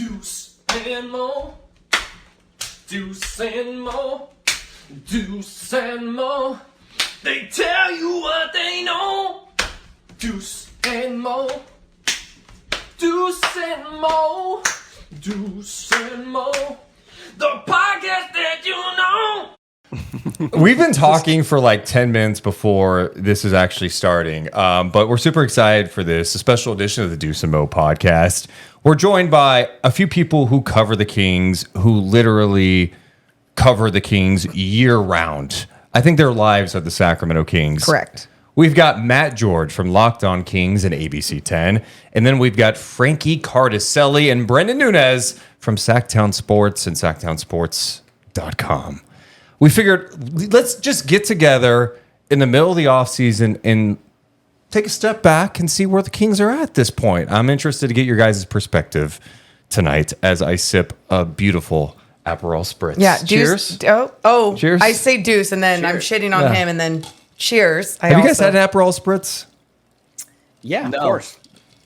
Deuce and Mo. Deuce and Mo. Deuce and Mo. They tell you what they know. Deuce and Mo. Deuce and Mo. Deuce and Mo. The podcast that you know. We've been talking for like 10 minutes before this is actually starting, but we're super excited for this, a special edition of the Deuce and Mo podcast. We're joined by a few people who cover the Kings, who literally cover the Kings year round. I think their lives are the Sacramento Kings. Correct. We've got Matt George from Locked On Kings and ABC10, and then we've got Frankie Cartoscelli and Brenden Nunes from Sactown Sports and SactownSports.com. We figured let's just get together in the middle of the offseason and take a step back and see where the Kings are at this point. I'm interested to get your guys' perspective tonight as I sip a beautiful Aperol Spritz. Yeah, cheers. Cheers. I say Deuce, and then Cheers. I'm shitting on him, and then cheers. Have you guys had an Aperol Spritz? Yeah, of course.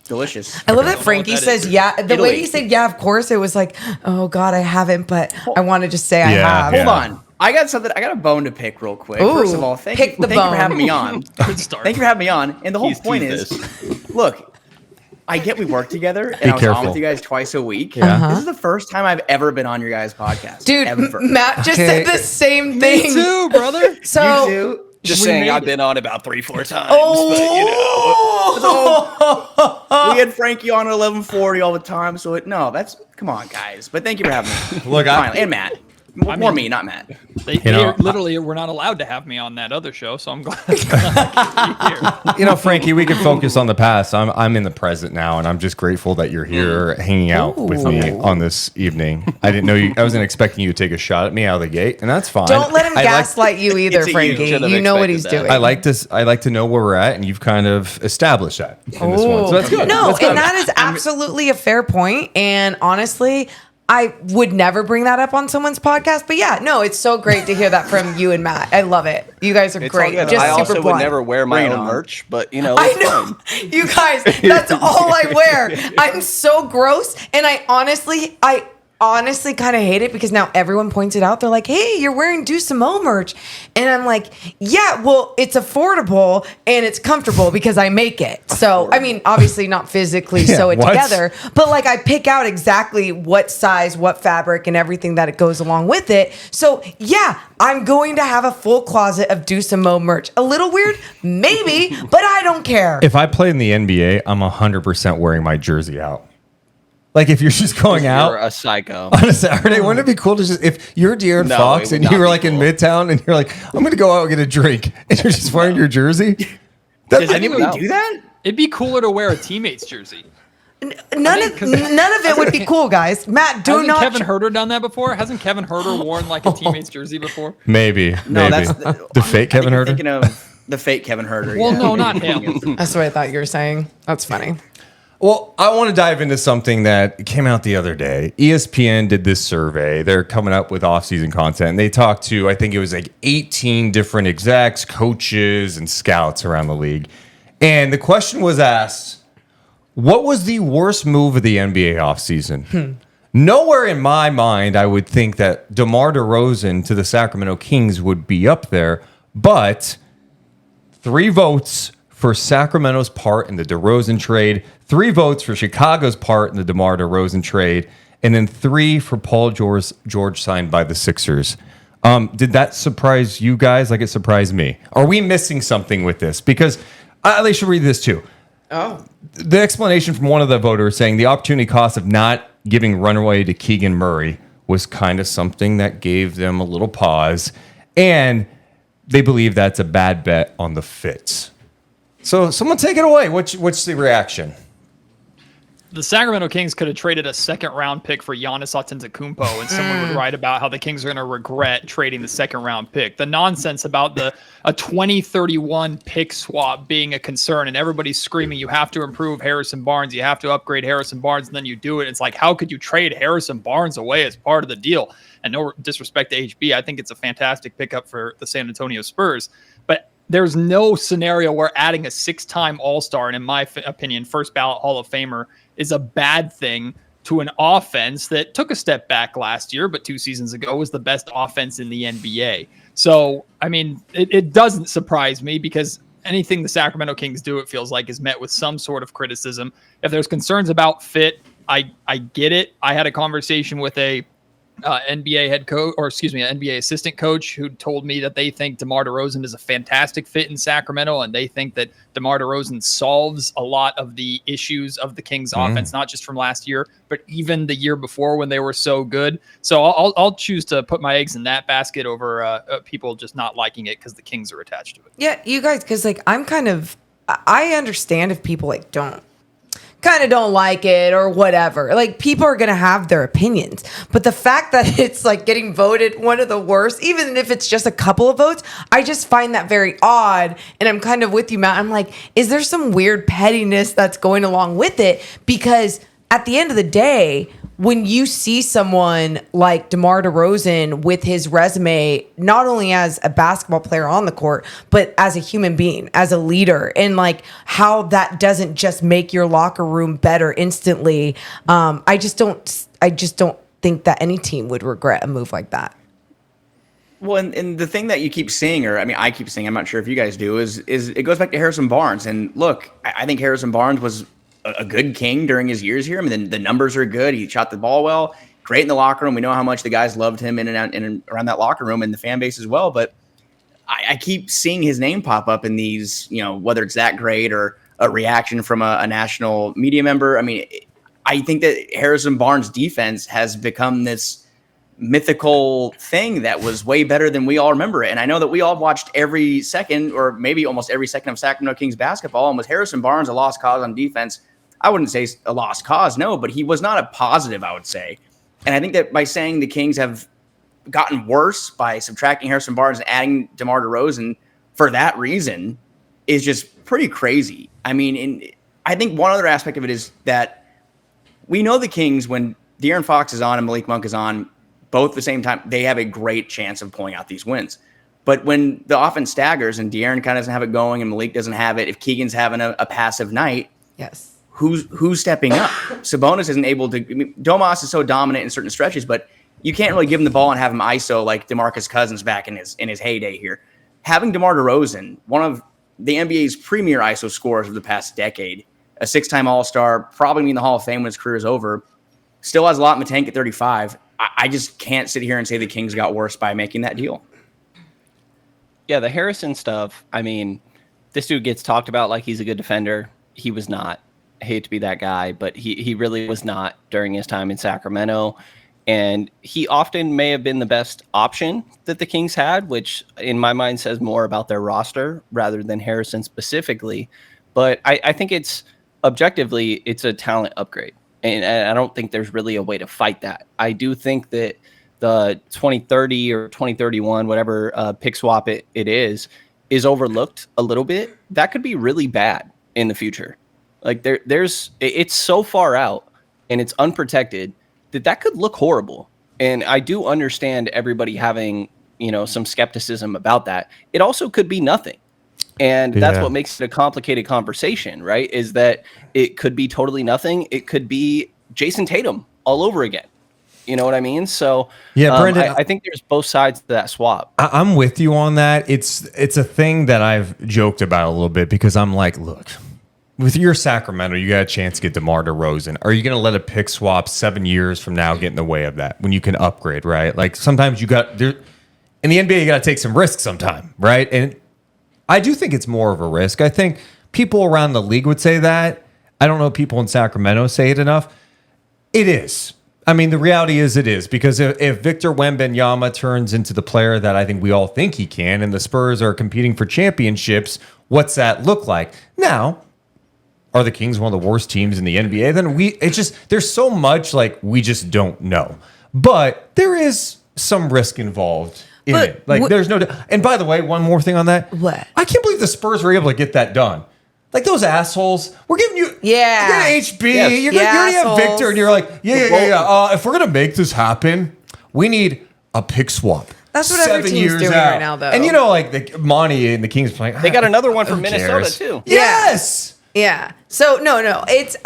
Delicious. I love that Frankie says, yeah. The way he said, yeah, of course, it was like, oh, God, I haven't, but I want to just say I have. Hold on. I got a bone to pick real quick. Ooh, First of all, thank you for having me on. Good start. Thank you for having me on. And the whole point is, look, I get we work together, and I was on with you guys twice a week. Yeah. This is the first time I've ever been on your guys' podcast. Dude, ever. Matt just said the same thing. Me too, brother. So, You too? Just saying, I've been on about 3-4 times. We had Frankie on at 11:40 all the time, so come on, guys. But thank you for having me. Look, Finally. And Matt. More me, not Matt. They literally were not allowed to have me on that other show, so I'm glad to be here. Frankie, we can focus on the past. I'm in the present now, and I'm just grateful that you're here hanging out with me on this evening. I didn't know I wasn't expecting you to take a shot at me out of the gate, and that's fine. don't let him gaslight you either, Frankie. You know what he's doing. I like to know where we're at, and you've kind of established that in this one. So that's good. No, That's good. and that is absolutely a fair point. And honestly, I would never bring that up on someone's podcast, but yeah, no, it's so great to hear that from you and Matt. I love it. You guys are great. Just Just I also super would blunt. never wear my own merch, but I know. You guys, that's all I wear. I'm so gross, and I honestly kind of hate it because now everyone points it out. They're like, hey, you're wearing Deuce and Mo merch. And I'm like, yeah, well, it's affordable and it's comfortable because I make it. So, I mean, obviously not physically sew it together, but like I pick out exactly what size, what fabric, and everything that it goes along with it. So, yeah, I'm going to have a full closet of Deuce and Mo merch. A little weird, maybe, but I don't care. If I play in the NBA, I'm 100% wearing my jersey out. Like, if you're just going out. You're a psycho. On a Saturday, wouldn't it be cool to just, if you're De'Aaron Fox and you were like in Midtown and you're like, I'm going to go out and get a drink, and you're just wearing your jersey? Does anybody do that? It'd be cooler to wear a teammate's jersey. None of it would be cool, guys. Matt, Hasn't Kevin Huerter done that before? Hasn't Kevin Huerter worn like a teammate's jersey before? Maybe. No, maybe. that's the fake Kevin Huerter? Thinking of the fake Kevin Huerter. Well, no, not him. That's what I thought you were saying. That's funny. Well, I want to dive into something that came out the other day. ESPN did this survey. They're coming up with off-season content. And they talked to, I think it was like 18 different execs, coaches, and scouts around the league. And the question was asked, what was the worst move of the NBA offseason? Nowhere in my mind I would think that DeMar DeRozan to the Sacramento Kings would be up there, but 3 votes for Sacramento's part in the DeRozan trade, 3 votes for Chicago's part in the DeMar DeRozan trade, and then 3 for Paul George signed by the Sixers. Did that surprise you guys like it surprised me? Are we missing something with this? Because they should read this too. Oh. The explanation from one of the voters saying the opportunity cost of not giving runaway to Keegan Murray was kind of something that gave them a little pause, and they believe that's a bad bet on the Fits. So someone take it away. What's the reaction? The Sacramento Kings could have traded a second-round pick for Giannis Antetokounmpo, and someone would write about how the Kings are going to regret trading the second-round pick. The nonsense about a 2031 pick swap being a concern, and everybody's screaming, you have to improve Harrison Barnes, you have to upgrade Harrison Barnes, and then you do it. It's like, how could you trade Harrison Barnes away as part of the deal? And no disrespect to HB, I think it's a fantastic pickup for the San Antonio Spurs. But there's no scenario where adding a 6-time All-Star, and in my opinion, first ballot Hall of Famer, is a bad thing to an offense that took a step back last year, but 2 seasons ago was the best offense in the NBA. So, I mean, it doesn't surprise me because anything the Sacramento Kings do, it feels like, is met with some sort of criticism. If there's concerns about fit, I get it. I had a conversation with a NBA head coach, or excuse me, an NBA assistant coach who told me that they think DeMar DeRozan is a fantastic fit in Sacramento, and they think that DeMar DeRozan solves a lot of the issues of the Kings offense, not just from last year, but even the year before when they were so good. So I'll choose to put my eggs in that basket over people just not liking it because the Kings are attached to it. Yeah, you guys, because like I understand if people like don't like it or whatever. Like, people are going to have their opinions. But the fact that it's like getting voted one of the worst, even if it's just a couple of votes, I just find that very odd. And I'm kind of with you, Matt. I'm like, is there some weird pettiness that's going along with it? Because at the end of the day, when you see someone like DeMar DeRozan with his resume, not only as a basketball player on the court, but as a human being, as a leader, and like how that doesn't just make your locker room better instantly. I just don't think that any team would regret a move like that. Well, and the thing that you keep seeing, or I mean, I keep seeing, I'm not sure if you guys do, is it goes back to Harrison Barnes. And look, I think Harrison Barnes was a good King during his years here. I mean, the numbers are good. He shot the ball well, great in the locker room. We know how much the guys loved him in and out and around that locker room and the fan base as well. But I keep seeing his name pop up in these, whether it's that great or a reaction from a national media member. I mean, I think that Harrison Barnes' defense has become this mythical thing that was way better than we all remember it. And I know that we all watched every second, or maybe almost every second, of Sacramento Kings basketball. And was Harrison Barnes a lost cause on defense? I wouldn't say a lost cause, no, but he was not a positive, I would say. And I think that by saying the Kings have gotten worse by subtracting Harrison Barnes and adding DeMar DeRozan for that reason is just pretty crazy. I mean, I think one other aspect of it is that we know the Kings, when De'Aaron Fox is on and Malik Monk is on, both at the same time, they have a great chance of pulling out these wins. But when the offense staggers and De'Aaron kind of doesn't have it going and Malik doesn't have it, if Keegan's having a passive night, yes, who's stepping up? Sabonis isn't able to. I mean, Domas is so dominant in certain stretches, but you can't really give him the ball and have him ISO like DeMarcus Cousins back in his heyday here. Having DeMar DeRozan, one of the NBA's premier ISO scorers of the past decade, a 6-time All-Star, probably in the Hall of Fame when his career is over, still has a lot in the tank at 35. I just can't sit here and say the Kings got worse by making that deal. Yeah, the Harrison stuff, I mean, this dude gets talked about like he's a good defender. He was not. I hate to be that guy, but he really was not during his time in Sacramento. And he often may have been the best option that the Kings had, which in my mind says more about their roster rather than Harrison specifically. But I think it's objectively, it's a talent upgrade. And I don't think there's really a way to fight that. I do think that the 2030 or 2031, whatever pick swap it is overlooked a little bit. That could be really bad in the future. Like it's so far out and it's unprotected that could look horrible. And I do understand everybody having, some skepticism about that. It also could be nothing. And that's what makes it a complicated conversation, right? Is that it could be totally nothing. It could be Jason Tatum all over again. You know what I mean? So yeah, Brenden, I think there's both sides to that swap. I'm with you on that. It's a thing that I've joked about a little bit because I'm like, look, with your Sacramento, you got a chance to get DeMar DeRozan. Are you going to let a pick swap 7 years from now get in the way of that when you can upgrade, right? Like sometimes in the NBA, you got to take some risks sometime, right? And I do think it's more of a risk. I think people around the league would say that. I don't know if people in Sacramento say it enough. It is. I mean, the reality is it is. Because if Victor Wembanyama turns into the player that I think we all think he can, and the Spurs are competing for championships, what's that look like? Now, are the Kings one of the worst teams in the NBA? Then there's so much like we just don't know. But there is some risk involved in it. Like there's no. And by the way, one more thing on that. What? I can't believe the Spurs were able to get that done. Like those assholes. We're giving you. Yeah. You're gonna HB. Yes. You already have Victor, and you're like, yeah. If we're gonna make this happen, we need a pick swap. That's what every team's doing right now, though. And like the Monty and the Kings playing. They got another one from Minnesota too. Yes. Yeah. So no. It's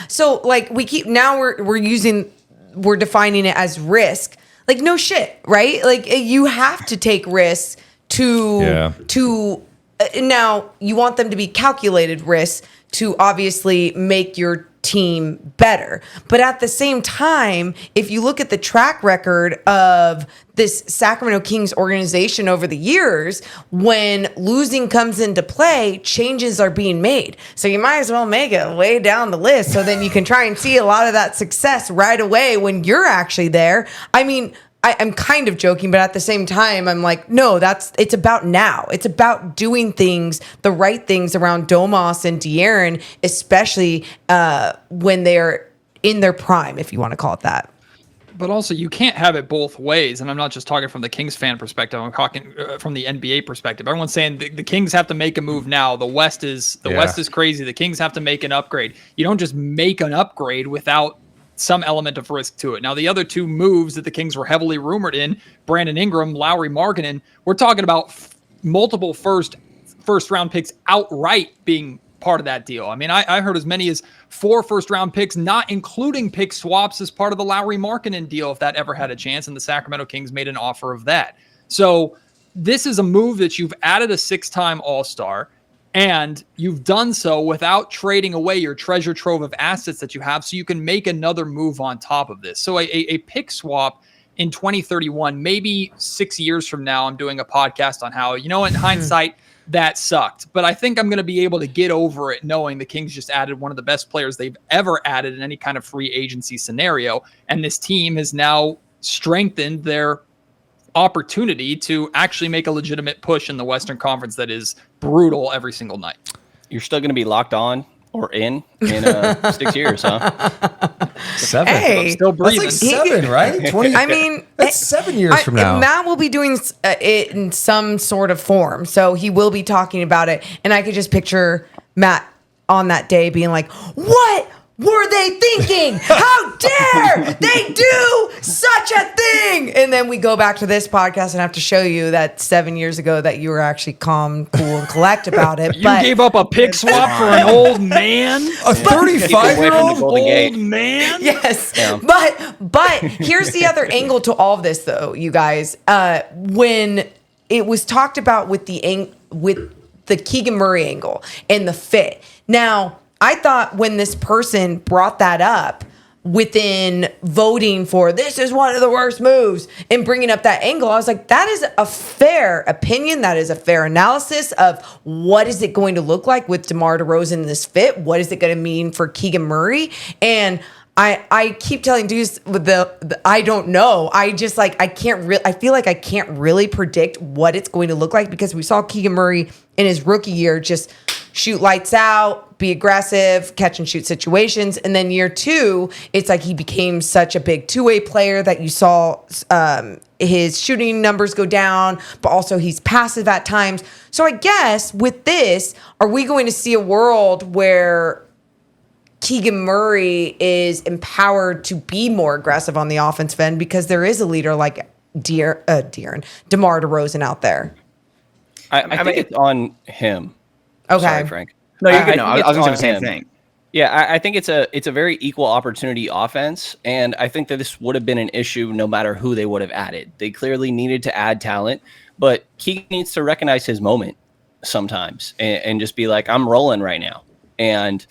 so like we're defining it as risk. Like no shit, right? Like you have to take risks to now you want them to be calculated risks to obviously make your team better. But at the same time, if you look at the track record of this Sacramento Kings organization over the years, when losing comes into play, changes are being made. So you might as well make it way down the list so then you can try and see a lot of that success right away when you're actually there. I mean, I'm kind of joking, but at the same time, I'm like, no, it's about now. It's about doing the right things around Domas and De'Aaron, especially when they're in their prime, if you want to call it that. But also, you can't have it both ways. And I'm not just talking from the Kings fan perspective. I'm talking from the NBA perspective. Everyone's saying the Kings have to make a move now. The West is crazy. The Kings have to make an upgrade. You don't just make an upgrade without some element of risk to it. Now, the other two moves that the Kings were heavily rumored in, Brandon Ingram, Lauri Markkanen, we're talking about multiple first round picks outright being part of that deal. I mean, I heard as many as 4 first-round picks, not including pick swaps, as part of the Lauri Markkanen deal, if that ever had a chance, and the Sacramento Kings made an offer of that. So this is a move that you've added a 6-time All-Star, and you've done so without trading away your treasure trove of assets that you have, so you can make another move on top of this. So a pick swap in 2031, maybe 6 years from now, I'm doing a podcast on how, in hindsight, that sucked. But I think I'm going to be able to get over it knowing the Kings just added one of the best players they've ever added in any kind of free agency scenario. And this team has now strengthened their opportunity to actually make a legitimate push in the Western Conference that is brutal every single night. You're still going to be locked on or in 6 years, huh? 7. Hey, I'm still breathing. That's like 7, right? 20. I mean, that's 7 years from now. Matt will be doing it in some sort of form. So he will be talking about it. And I could just picture Matt on that day being like, what were they thinking? How dare they do such a thing? And then we go back to this podcast and have to show you that 7 years ago that you were actually calm, cool, and collect about it. You gave up a pick swap for an old man? A 35-year-old old man? Yes. Yeah. But here's the other angle to all of this, though, you guys. When it was talked about with the Keegan Murray angle and the fit. Now, I thought when this person brought that up within voting for this is one of the worst moves and bringing up that angle, I was like, that is a fair opinion. That is a fair analysis of what is it going to look like with DeMar DeRozan in this fit? What is it going to mean for Keegan Murray? And I keep telling Deuce the I don't know. I just I feel like I can't really predict what it's going to look like because we saw Keegan Murray in his rookie year just shoot lights out, be aggressive, catch and shoot situations. And then year 2, it's like he became such a big two-way player that you saw his shooting numbers go down, but also he's passive at times. So I guess with this, are we going to see a world where Keegan Murray is empowered to be more aggressive on the offensive end because there is a leader like DeMar DeRozan out there? I think it's on him. Okay. Sorry, Frank. No, you're good. No, I was going to say the on same him. thing. Yeah, I think it's a very equal opportunity offense, and I think that this would have been an issue no matter who they would have added. They clearly needed to add talent, but Keegan needs to recognize his moment sometimes and just be like, I'm rolling right now. And,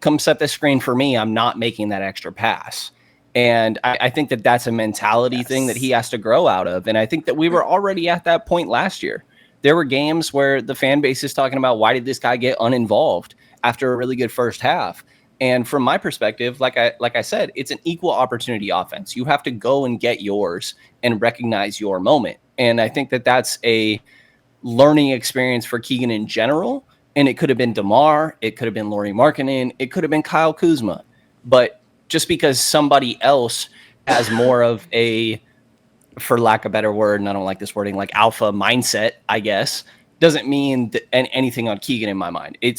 come set the screen for me. I'm not making that extra pass. And I think that that's a mentality thing that he has to grow out of. And I think that we were already at that point last year. There were games where the fan base is talking about, why did this guy get uninvolved after a really good first half? And from my perspective, like I said, it's an equal opportunity offense. You have to go and get yours and recognize your moment. And I think that that's a learning experience for Keegan in general. And it could have been DeMar, it could have been Lauri Markkanen, it could have been Kyle Kuzma. But just because somebody else has more of a, for lack of a better word, and I don't like this wording, like alpha mindset, I guess, doesn't mean anything on Keegan in my mind. It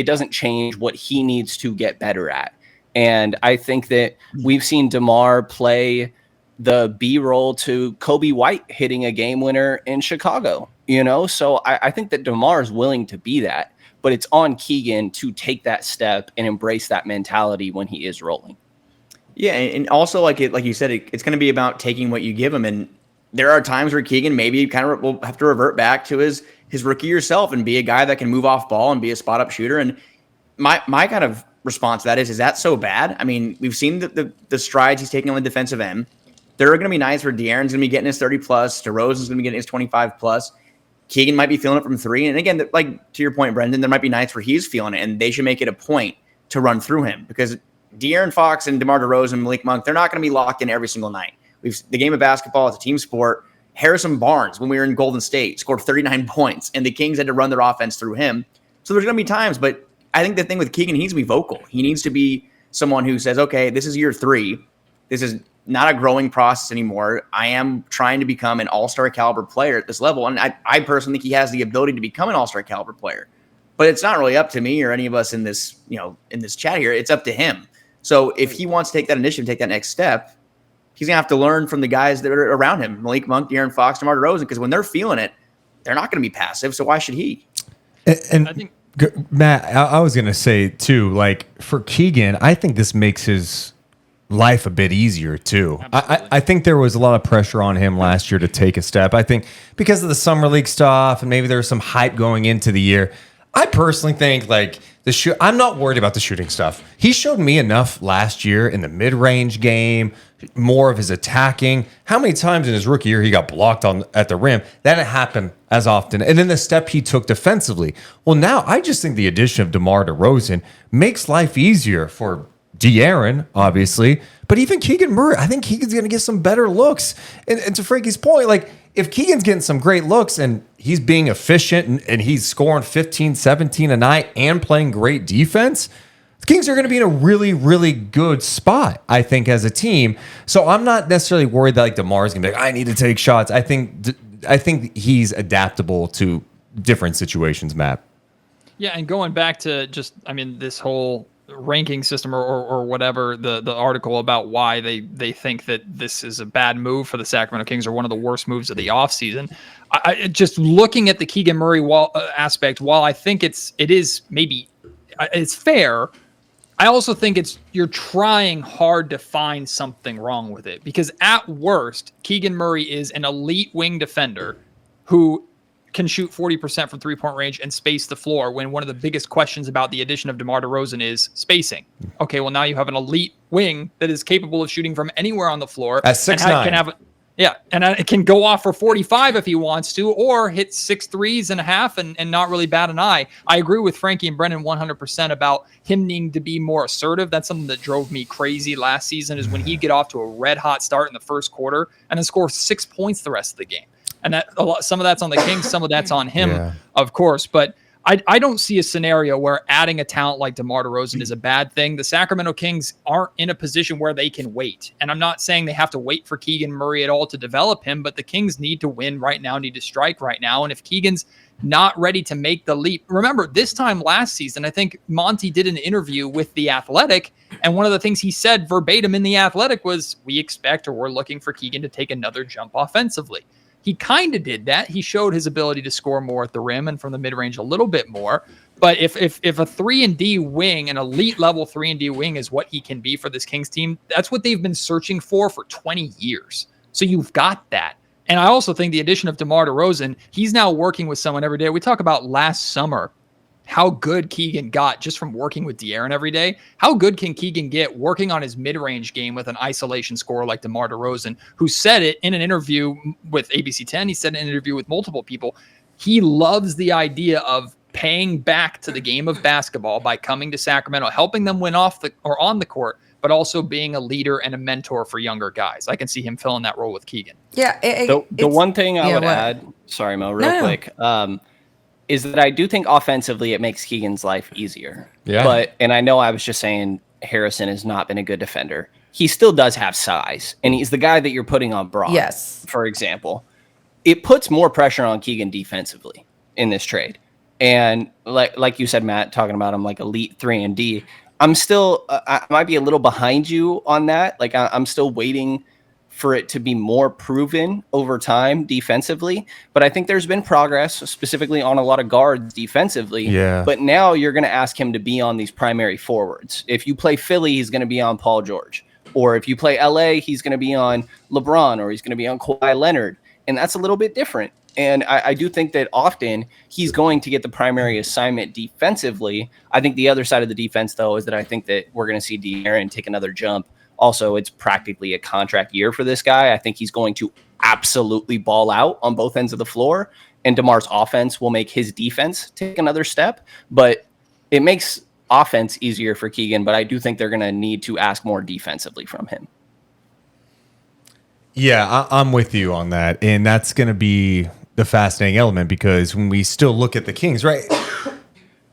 doesn't change what he needs to get better at. And I think that we've seen DeMar play the B-roll to Kobe White hitting a game winner in Chicago, So I think that DeMar is willing to be that. but it's on Keegan to take that step and embrace that mentality when he is rolling. Yeah, and also like you said, it's going to be about taking what you give him. And there are times where Keegan maybe kind of will have to revert back to his rookie year self and be a guy that can move off ball and be a spot up shooter. And my kind of response to that is that so bad? I mean, we've seen the strides he's taking on the defensive end. There are going to be nights where De'Aaron's going to be getting his 30 plus, DeRozan's going to be getting his 25 plus. Keegan might be feeling it from three. And again, like to your point, Brenden, there might be nights where he's feeling it, and they should make it a point to run through him, because De'Aaron Fox and DeMar DeRozan and Malik Monk, they're not going to be locked in every single night. The game of basketball, it's a team sport. Harrison Barnes, when we were in Golden State, scored 39 points, and the Kings had to run their offense through him. So there's going to be times, but I think the thing with Keegan, he needs to be vocal. He needs to be someone who says, okay, this is year 3. This is not a growing process anymore. I am trying to become an all-star caliber player at this level. And I personally think he has the ability to become an all-star caliber player. But it's not really up to me or any of us in this, in this chat here. It's up to him. So if he wants to take that initiative, take that next step, he's going to have to learn from the guys that are around him, Malik Monk, De'Aaron Fox, DeMar DeRozan, because when they're feeling it, they're not going to be passive. So why should he? And I think, Matt, I was going to say too, like for Keegan, I think this makes his life a bit easier too. I think there was a lot of pressure on him last year to take a step. I think because of the summer league stuff and maybe there was some hype going into the year. I personally think like I'm not worried about the shooting stuff. He showed me enough last year in the mid-range game, more of his attacking. How many times in his rookie year he got blocked at the rim? That didn't happen as often. And then the step he took defensively. Well, now I just think the addition of DeMar DeRozan makes life easier for De'Aaron, obviously, but even Keegan Murray. I think Keegan's going to get some better looks. And to Frankie's point, like if Keegan's getting some great looks and he's being efficient and he's scoring 15, 17 a night and playing great defense, the Kings are going to be in a really, really good spot, I think, as a team. So I'm not necessarily worried that like DeMar's going to be like, I need to take shots. I think he's adaptable to different situations, Matt. yeah, and going back to this whole ranking system or whatever, the article about why they think that this is a bad move for the Sacramento Kings or one of the worst moves of the offseason. I just looking at the Keegan Murray aspect, while I think it is maybe it's fair, I also think you're trying hard to find something wrong with it, because at worst, Keegan Murray is an elite wing defender who can shoot 40% from three-point range and space the floor, when one of the biggest questions about the addition of DeMar DeRozan is spacing. Okay, well, now you have an elite wing that is capable of shooting from anywhere on the floor. At 6'9". And it can go off for 45 if he wants to, or hit 6 threes and a half and not really bat an eye. I agree with Frankie and Brenden 100% about him needing to be more assertive. That's something that drove me crazy last season, is when he'd get off to a red-hot start in the first quarter and then score 6 points the rest of the game. And some of that's on the Kings, some of that's on him, of course. But I don't see a scenario where adding a talent like DeMar DeRozan is a bad thing. The Sacramento Kings aren't in a position where they can wait. And I'm not saying they have to wait for Keegan Murray at all to develop him, but the Kings need to win right now, need to strike right now. And if Keegan's not ready to make the leap, remember this time last season, I think Monty did an interview with The Athletic, and one of the things he said verbatim in The Athletic was, we're looking for Keegan to take another jump offensively. He kind of did that. He showed his ability to score more at the rim and from the mid-range a little bit more. But if a 3-and-D wing, an elite level 3-and-D wing, is what he can be for this Kings team, that's what they've been searching for 20 years. So you've got that. And I also think the addition of DeMar DeRozan, he's now working with someone every day. We talk about last summer, how good Keegan got just from working with De'Aaron every day. How good can Keegan get working on his mid-range game with an isolation scorer like DeMar DeRozan, who said it in an interview with ABC10. He said in an interview with multiple people. He loves the idea of paying back to the game of basketball by coming to Sacramento, helping them win on the court, but also being a leader and a mentor for younger guys. I can see him filling that role with Keegan. Yeah. The one thing I would add, sorry, Mo, real quick, is that I do think offensively it makes Keegan's life easier. Yeah. And I know I was just saying Harrison has not been a good defender. He still does have size, and he's the guy that you're putting on Brock, for example. It puts more pressure on Keegan defensively in this trade. And like you said, Matt, talking about him like elite 3-and-D, I'm still, I might be a little behind you on that. Like I'm still waiting for it to be more proven over time defensively. But I think there's been progress, specifically on a lot of guards defensively. Yeah. But now you're going to ask him to be on these primary forwards. If you play Philly, he's going to be on Paul George. Or if you play LA, he's going to be on LeBron, or he's going to be on Kawhi Leonard. And that's a little bit different. And I do think that often he's going to get the primary assignment defensively. I think the other side of the defense, though, is that I think that we're going to see De'Aaron take another jump. Also, it's practically a contract year for this guy. I think he's going to absolutely ball out on both ends of the floor, and DeMar's offense will make his defense take another step. But it makes offense easier for Keegan, but I do think they're going to need to ask more defensively from him. Yeah, I'm with you on that. And that's going to be the fascinating element, because when we still look at the Kings, right,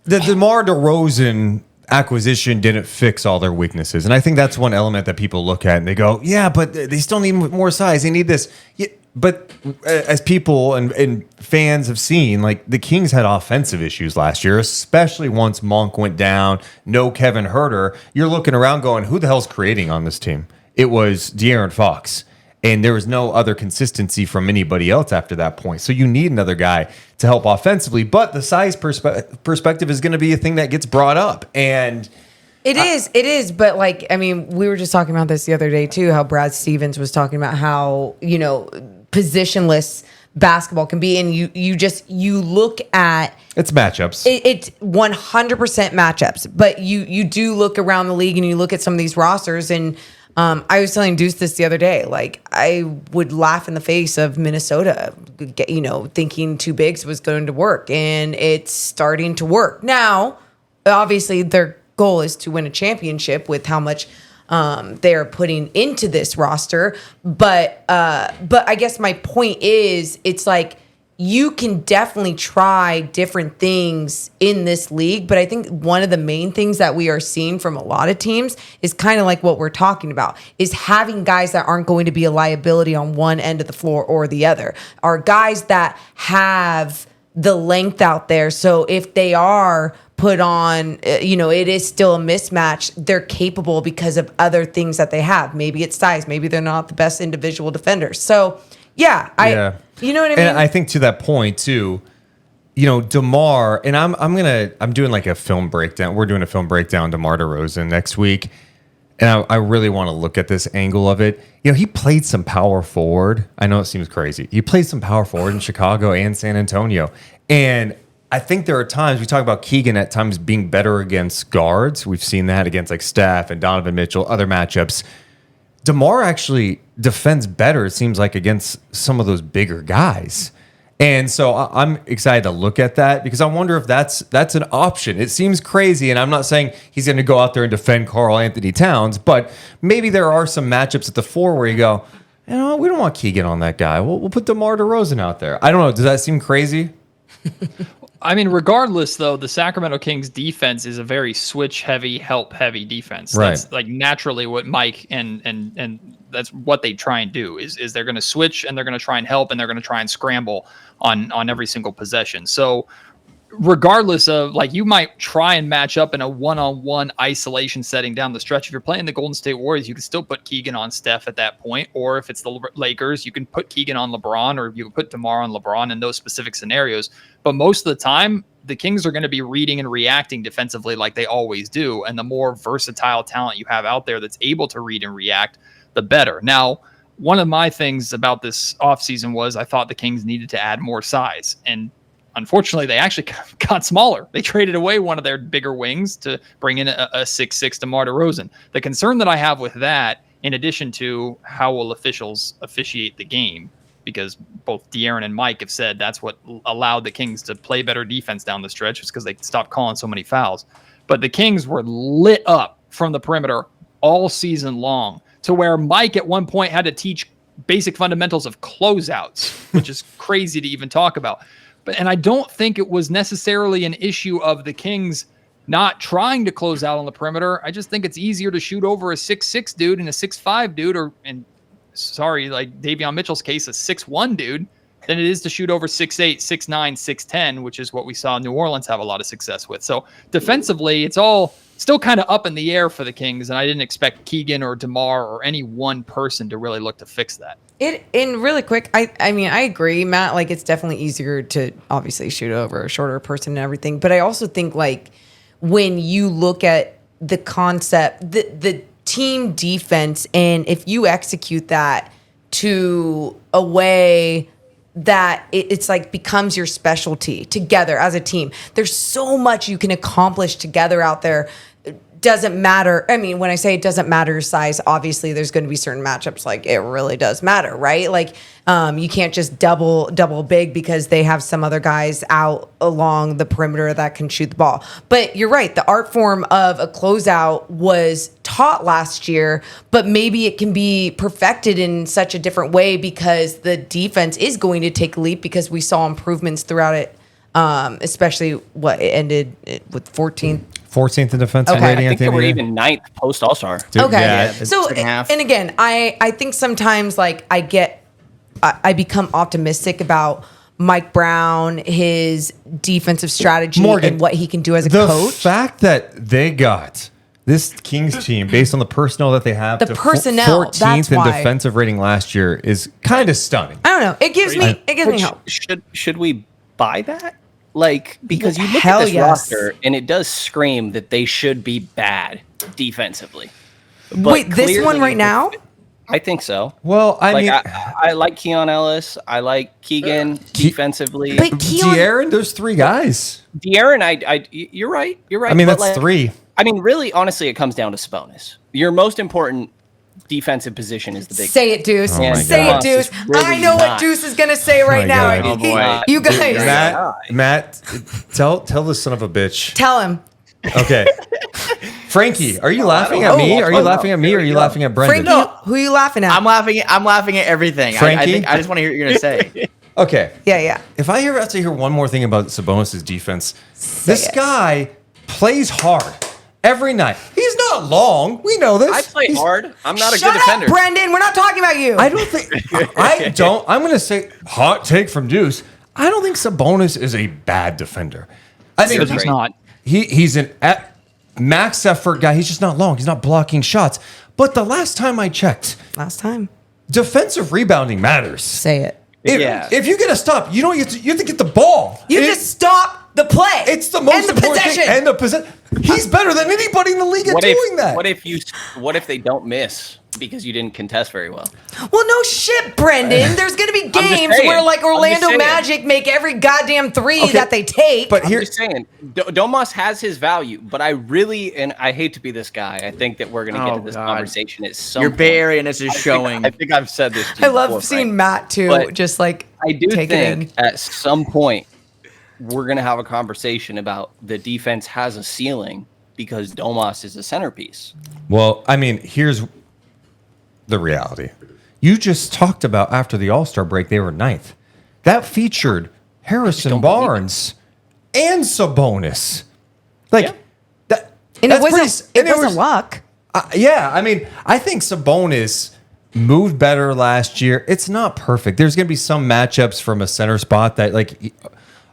the DeMar DeRozan acquisition didn't fix all their weaknesses. And I think that's one element that people look at and they go, yeah, but they still need more size. They need this. Yeah, but as people and fans have seen, like, the Kings had offensive issues last year, especially once Monk went down, no Kevin Huerter. You're looking around going, who the hell's creating on this team? It was De'Aaron Fox. And there was no other consistency from anybody else after that point. So you need another guy to help offensively. But the size perspective is going to be a thing that gets brought up. And it is. But, like, I mean, we were just talking about this the other day, too, how Brad Stevens was talking about how, you know, positionless basketball can be. And you look at... It's matchups. It's 100% matchups. But you do look around the league and you look at some of these rosters, and... I was telling Deuce this the other day. Like, I would laugh in the face of Minnesota, thinking two bigs was going to work, and it's starting to work. Now, obviously, their goal is to win a championship with how much they're putting into this roster. But I guess my point is, it's like, you can definitely try different things in this league, but I think one of the main things that we are seeing from a lot of teams is kind of like what we're talking about, is having guys that aren't going to be a liability on one end of the floor or the other, are guys that have the length out there. So if they are put on, it is still a mismatch, they're capable because of other things that they have. Maybe it's size, maybe they're not the best individual defenders. So yeah. You know what I mean? And I think to that point too, DeMar, and I'm doing like a film breakdown. We're doing a film breakdown DeMar DeRozan next week. And I really want to look at this angle of it. He played some power forward. I know it seems crazy. He played some power forward in Chicago and San Antonio. And I think there are times, we talk about Keegan at times being better against guards. We've seen that against like Steph and Donovan Mitchell, other matchups. DeMar actually defends better, it seems like, against some of those bigger guys. And so I'm excited to look at that, because I wonder if that's an option. It seems crazy, and I'm not saying he's going to go out there and defend Karl Anthony Towns, but maybe there are some matchups at the four where you go, we don't want Keegan on that guy. We'll put DeMar DeRozan out there. I don't know. Does that seem crazy? I mean, regardless, though, the Sacramento Kings defense is a very switch-heavy, help-heavy defense. Right. That's like naturally what Mike and that's what they try and do is they're going to switch, and they're going to try and help, and they're going to try and scramble on every single possession. So regardless of, like, you might try and match up in a one-on-one isolation setting down the stretch. If you're playing the Golden State Warriors, you can still put Keegan on Steph at that point. Or if it's the Lakers, you can put Keegan on LeBron, or you can put DeMar on LeBron in those specific scenarios. But most of the time, the Kings are going to be reading and reacting defensively like they always do. And the more versatile talent you have out there that's able to read and react, the better. Now, one of my things about this offseason was I thought the Kings needed to add more size. And unfortunately, they actually got smaller. They traded away one of their bigger wings to bring in a 6'6" DeMar DeRozan. The concern that I have with that, in addition to how will officials officiate the game, because both De'Aaron and Mike have said that's what allowed the Kings to play better defense down the stretch, is because they stopped calling so many fouls. But the Kings were lit up from the perimeter all season long, to where Mike at one point had to teach basic fundamentals of closeouts, which is crazy to even talk about. And I don't think it was necessarily an issue of the Kings not trying to close out on the perimeter. I just think it's easier to shoot over a 6'6" dude and a 6'5" dude, like Davion Mitchell's case, a 6'1" dude, than it is to shoot over 6'8", 6'9", 6'10", which is what we saw New Orleans have a lot of success with. So defensively, it's all still kind of up in the air for the Kings, and I didn't expect Keegan or DeMar or any one person to really look to fix that. And really quick, I mean, I agree, Matt. Like, it's definitely easier to obviously shoot over a shorter person and everything. But I also think, like, when you look at the concept, the team defense, and if you execute that to a way that it's like becomes your specialty together as a team, there's so much you can accomplish together out there. Doesn't matter. I mean, when I say it doesn't matter your size, obviously there's going to be certain matchups like it really does matter, right? Like you can't just double big because they have some other guys out along the perimeter that can shoot the ball. But you're right. The art form of a closeout was taught last year, but maybe it can be perfected in such a different way because the defense is going to take a leap because we saw improvements throughout it. Especially what it ended with 14th in defensive Okay. rating I at think the they end of were the year. even 9th post All-Star. Okay. Yeah, So, second half. and again, I think sometimes like I become optimistic about Mike Brown, his defensive strategy, Morgan, and what he can do as a the coach. fact that they got this Kings team, based on the personnel that they have, The to personnel, 14th that's in why. defensive rating last year is kind of stunning. I don't know. It gives me hope. Should we buy that? Like, because you look Hell at this yes. roster and it does scream that they should be bad defensively. But Wait, this one clearly- right now? I think so. Well, I Like mean, I like Keon Ellis. I like Keegan defensively. But Keon, De'Aaron, there's three guys. De'Aaron, you're right. You're right. I mean, but, that's three. I mean, really, honestly, it comes down to Sabonis. Your most important defensive position is the big. say it, Deuce. my Say God. it, Deuce. It's really I know what not. Deuce is gonna say right my now. God. Oh, boy. You guys, Matt, tell this son of a bitch. tell him. Okay. Frankie, are you laughing at me? Are you laughing at me or are you laughing at Brenden? Frankie, who are you laughing at? I'm laughing at everything. Frankie? I just want to hear what you're gonna say. Okay. yeah. If I have to hear one more thing about Sabonis' defense, this it. guy plays hard every night. He's not long. We know this. I play He's- hard. I'm not a Shut good defender. up, Brenden. We're not talking about you. I don't think I'm going to say hot take from Deuce. I don't think Sabonis is a bad defender. I think Because he's not. he's an max effort guy. He's just not long. He's not blocking shots. But the last time I checked, Last time. defensive rebounding matters. Say it. If you get a stop, you have to get the ball. You just stop the play. It's the most and the important possession. thing. And the possession. He's better than anybody in the league at doing that. What if they don't miss because you didn't contest very well? Well, no shit, Brenden. There's going to be just games saying. where like I'm just Orlando saying. Magic make every goddamn three Okay, that they take. But I'm here, just saying, Domas has his value, but I really, and I hate to be this guy, I think that we're going to get Oh, to this God. conversation at some Your point. Bay Area-ness is showing. I think I've said this to you I love before, seeing Frank. Matt too, But just like I do take it in. think at some point we're going to have a conversation about the defense has a ceiling because Domas is a centerpiece. well, I mean, here's the reality. You just talked about after the All-Star break, they were ninth. That featured Harrison don't believe it. Barnes and Sabonis. Like Yeah. that. And that's it wasn't. pretty- It and wasn't was- luck. Yeah, I mean, I think Sabonis moved better last year. It's not perfect. There's going to be some matchups from a center spot that, like,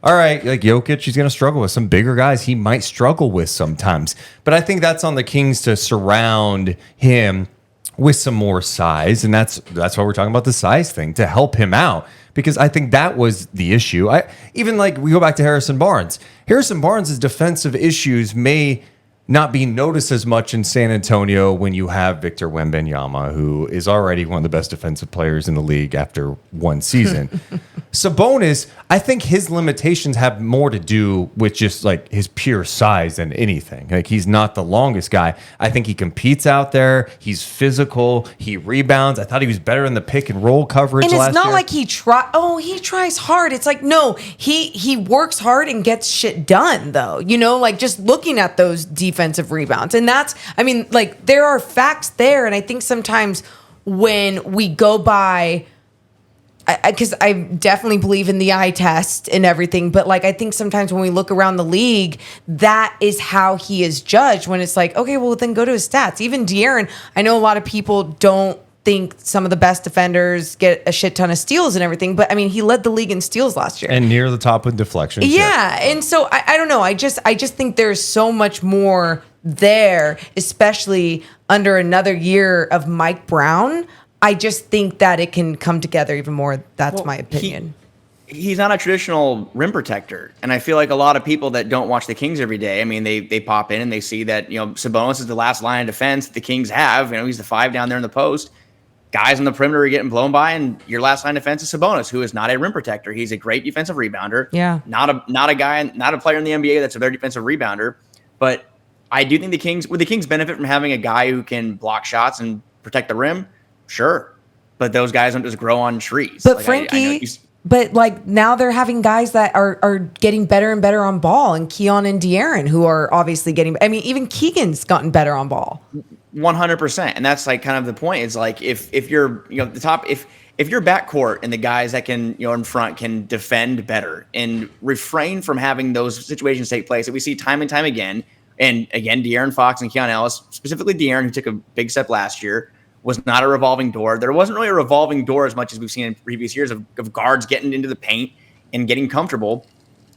all right, like Jokic, he's going to struggle with. Some bigger guys he might struggle with sometimes. But I think that's on the Kings to surround him with some more size, and that's why we're talking about the size thing to help him out. Because I think that was the issue. Even like we go back to Harrison Barnes. Harrison Barnes' defensive issues may not be noticed as much in San Antonio when you have Victor Wembanyama, who is already one of the best defensive players in the league after one season. Sabonis, I think his limitations have more to do with just like his pure size than anything. Like he's not the longest guy. I think he competes out there. He's physical. He rebounds. I thought he was better in the pick and roll coverage And last it's not year. like he tries hard. It's like, no, he works hard and gets shit done though. You know, like just looking at those defensive rebounds. And that's, I mean, like there are facts there. And I think sometimes when we go by, because I definitely believe in the eye test and everything, but like I think sometimes when we look around the league, that is how he is judged. When it's like, okay, well then go to his stats. Even De'Aaron, I know a lot of people don't think some of the best defenders get a shit ton of steals and everything. But I mean, he led the league in steals last year. And near the top in deflections. Yeah. And so I don't know. I just think there's so much more there, especially under another year of Mike Brown. I just think that it can come together even more. That's my opinion. He's not a traditional rim protector. And I feel like a lot of people that don't watch the Kings every day, I mean, they pop in and they see that, Sabonis is the last line of defense that the Kings have. He's the 5 down there in the post. Guys on the perimeter are getting blown by, and your last line of defense is Sabonis, who is not a rim protector. He's a great defensive rebounder. Yeah. Not a player in the NBA that's a very defensive rebounder. But I do think the Kings benefit from having a guy who can block shots and protect the rim. Sure. But those guys don't just grow on trees. But Frankie, now they're having guys that are getting better and better on ball, and Keon and De'Aaron, who are obviously even Keegan's gotten better on ball. 100%. And that's kind of the point. It's if you're, the top, if your backcourt and the guys that can, in front can defend better and refrain from having those situations take place that we see time and time again. And again, De'Aaron Fox and Keon Ellis, specifically De'Aaron, who took a big step last year, was not a revolving door. There wasn't really a revolving door as much as we've seen in previous years of guards getting into the paint and getting comfortable.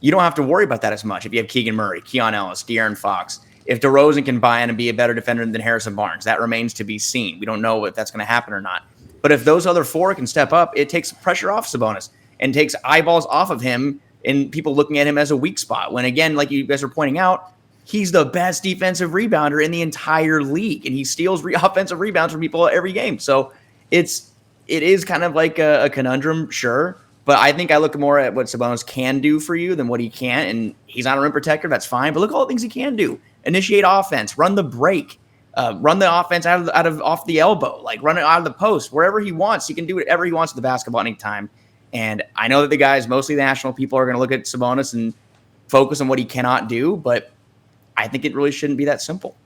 You don't have to worry about that as much if you have Keegan Murray, Keon Ellis, De'Aaron Fox. If DeRozan can buy in and be a better defender than Harrison Barnes, that remains to be seen. We don't know if that's going to happen or not. But if those other 4 can step up, it takes pressure off Sabonis and takes eyeballs off of him and people looking at him as a weak spot. When, again, like you guys are pointing out, he's the best defensive rebounder in the entire league, and he steals offensive rebounds from people every game. So it is kind of like a conundrum, sure. But I think I look more at what Sabonis can do for you than what he can't. And he's not a rim protector. That's fine. But look at all the things he can do. Initiate offense, run the break, run the offense off the elbow, run it out of the post, wherever he wants. He can do whatever he wants with the basketball anytime. And I know that the guys, mostly the national people, are going to look at Sabonis and focus on what he cannot do. But I think it really shouldn't be that simple.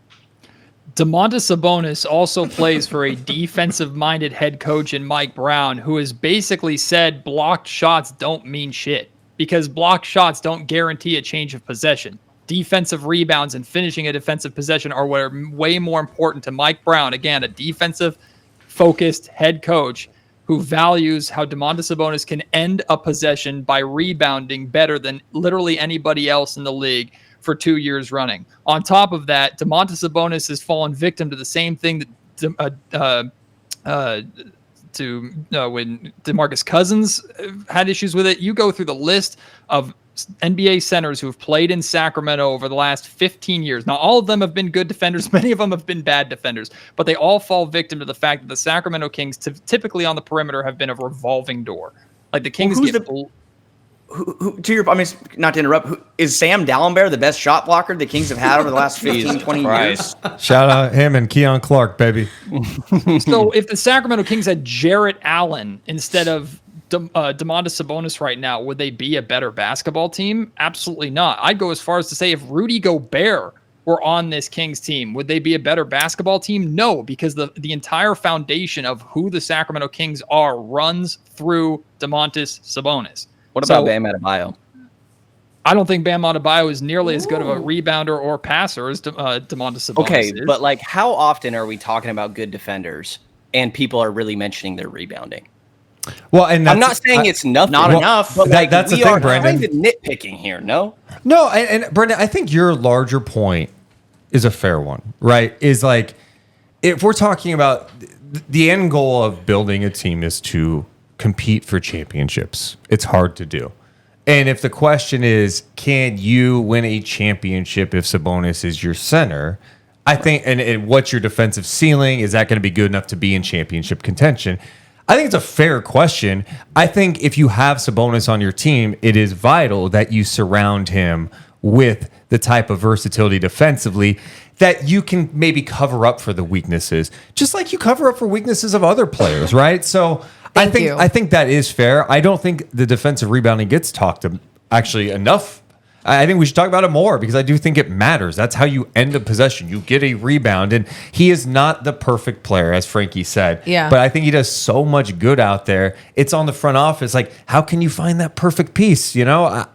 Domantas Sabonis also plays for a defensive-minded head coach in Mike Brown, who has basically said blocked shots don't mean shit because blocked shots don't guarantee a change of possession. Defensive rebounds and finishing a defensive possession are way more important to Mike Brown. Again, a defensive-focused head coach who values how Domantas Sabonis can end a possession by rebounding better than literally anybody else in the league for 2 years running. On top of that, Domantas Sabonis has fallen victim to the same thing that when DeMarcus Cousins had issues with it. You go through the list of NBA centers who have played in Sacramento over the last 15 years. Now, all of them have been good defenders. Many of them have been bad defenders, but they all fall victim to the fact that the Sacramento Kings typically on the perimeter have been a revolving door. Like the Kings to your, not to interrupt, is Sam Dallenberg the best shot blocker the Kings have had over the last 15, 20 years? Shout out him and Keon Clark, baby. So if the Sacramento Kings had Jarrett Allen instead of Domantas Sabonis right now, would they be a better basketball team? Absolutely not. I'd go as far as to say if Rudy Gobert were on this Kings team, would they be a better basketball team? No, because the entire foundation of who the Sacramento Kings are runs through Domantas Sabonis. What about Bam Adebayo? I don't think Bam Adebayo is nearly as good of a rebounder or passer as Domantas Sabonis Okay, is. but how often are we talking about good defenders and people are really mentioning their rebounding? Well, and I'm not saying it's nothing. Not enough. But that's the we thing, are Brenden. kind of nitpicking here, no? No, and Brenden, I think your larger point is a fair one, right? Is if we're talking about the end goal of building a team is to compete for championships. It's hard to do. And if the question is, can you win a championship if Sabonis is your center? I think, and what's your defensive ceiling? Is that going to be good enough to be in championship contention? I think it's a fair question. I think if you have Sabonis on your team, it is vital that you surround him with the type of versatility defensively that you can maybe cover up for the weaknesses, just like you cover up for weaknesses of other players, right? So I think that is fair. I don't think the defensive rebounding gets talked to actually enough. I think we should talk about it more because I do think it matters. That's how you end a possession. You get a rebound, and he is not the perfect player, as Frankie said. Yeah. But I think he does so much good out there. It's on the front office. How can you find that perfect piece? I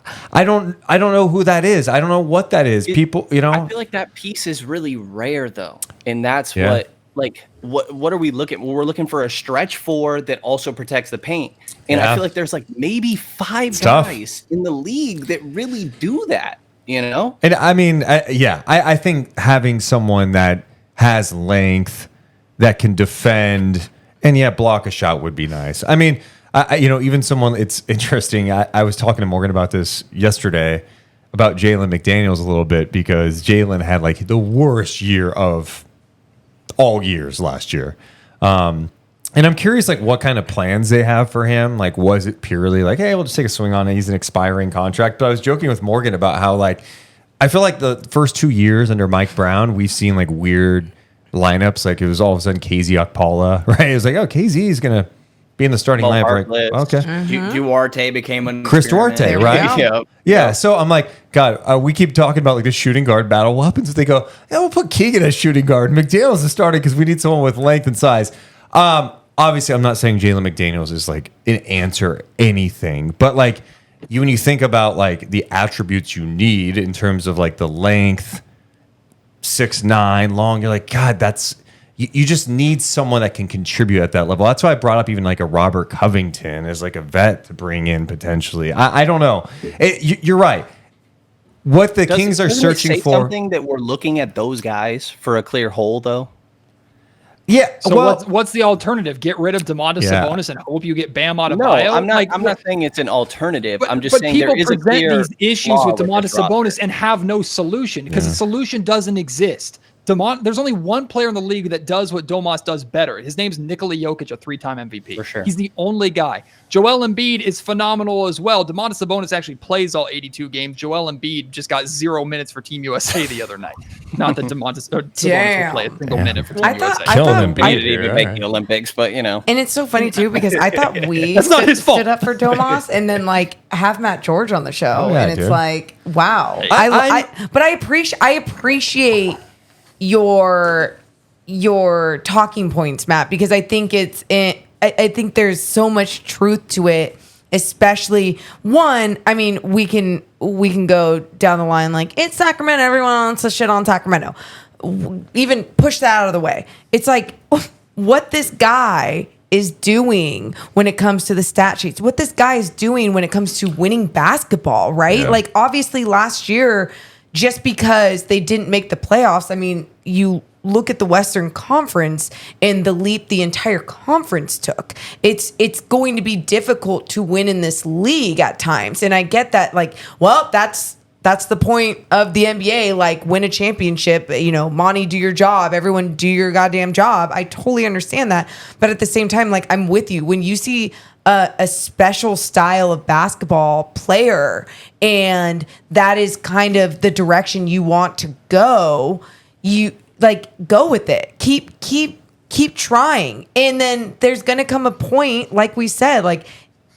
don't know who that is. I don't know what that is. People, I feel like that piece is really rare, though, and that's what like what are we looking? Well, we're looking for a stretch four that also protects the paint. And I feel like there's like maybe 5 guys in the league that really do that, you know? And I mean, I think having someone that has length, that can defend, and block a shot would be nice. I mean, even someone, it's interesting. I was talking to Morgan about this yesterday, about Jalen McDaniels a little bit, because Jalen had like the worst year of all years last year. And I'm curious, like, what kind of plans they have for him. Like, was it purely like, hey, we'll just take a swing on it, he's an expiring contract? But I was joking with Morgan about how, like, I feel like the first 2 years under Mike Brown, we've seen like weird lineups. Like, it was all of a sudden KZ Okpala, right? It was like, oh, KZ is going to be in the starting lineup, right? Okay. Duarte became an Chris Duarte, right? Yeah. So I'm like, God, we keep talking about like the shooting guard battle. What happens if they go, yeah, we'll put Keegan as shooting guard, McDaniels is starting because we need someone with length and size. Obviously, I'm not saying Jalen McDaniels is like an answer anything, but like when you think about like the attributes you need in terms of like the length, 6'9", long, you're like, God, that's. You just need someone that can contribute at that level. That's why I brought up even like a Robert Covington as like a vet to bring in potentially. I don't know. You're right. What the Kings are searching for. Something that we're looking at those guys for a clear hole, though. Yeah. So what's the alternative? Get rid of Domantas Sabonis and hope you get Bam Adebayo? No, I'm not saying it's an alternative. I'm just saying there is a clear these issues with Domantas Sabonis and have no solution because the solution doesn't exist. There's only one player in the league that does what Domas does better. His name's Nikola Jokic, a 3-time MVP. For sure. He's the only guy. Joel Embiid is phenomenal as well. Domantas Sabonis actually plays all 82 games. Joel Embiid just got 0 minutes for Team USA the other night. Not that Sabonis will play a single minute for Team USA. I thought Embiid didn't even make the Olympics, but you know. And it's so funny too because I thought we That's not his fault. stood up for Domas and then like have Matt George on the show, and it's like, wow. But I appreciate your talking points, Matt, because I think I think there's so much truth to it. Especially one, I mean, we can go down the line like it's Sacramento. Everyone wants to shit on Sacramento. Even push that out of the way. It's like what this guy is doing when it comes to the stat sheets. What this guy is doing when it comes to winning basketball, right? Yeah. Like obviously last year, just because they didn't make the playoffs, I mean, you look at the Western Conference and the leap the entire conference took. It's going to be difficult to win in this league at times. And I get that, like, well, that's the point of the NBA, like win a championship, you know, Monty, do your job, everyone do your goddamn job. I totally understand that. But at the same time, like I'm with you. When you see a special style of basketball player and that is kind of the direction you want to go, you like go with it. Keep trying. And then there's going to come a point, like we said, like,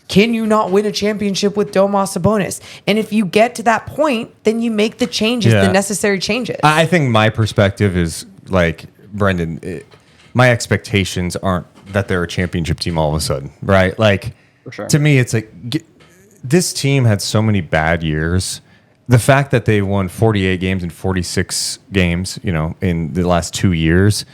can you not win a championship with Domas Sabonis? And if you get to that point, then you make the changes, the necessary changes. I think my perspective is like, Brenden, my expectations aren't that they're a championship team all of a sudden, right? Like, for sure. To me, it's like this team had so many bad years. The fact that they won 48 games and 46 games, you know, in the last 2 years,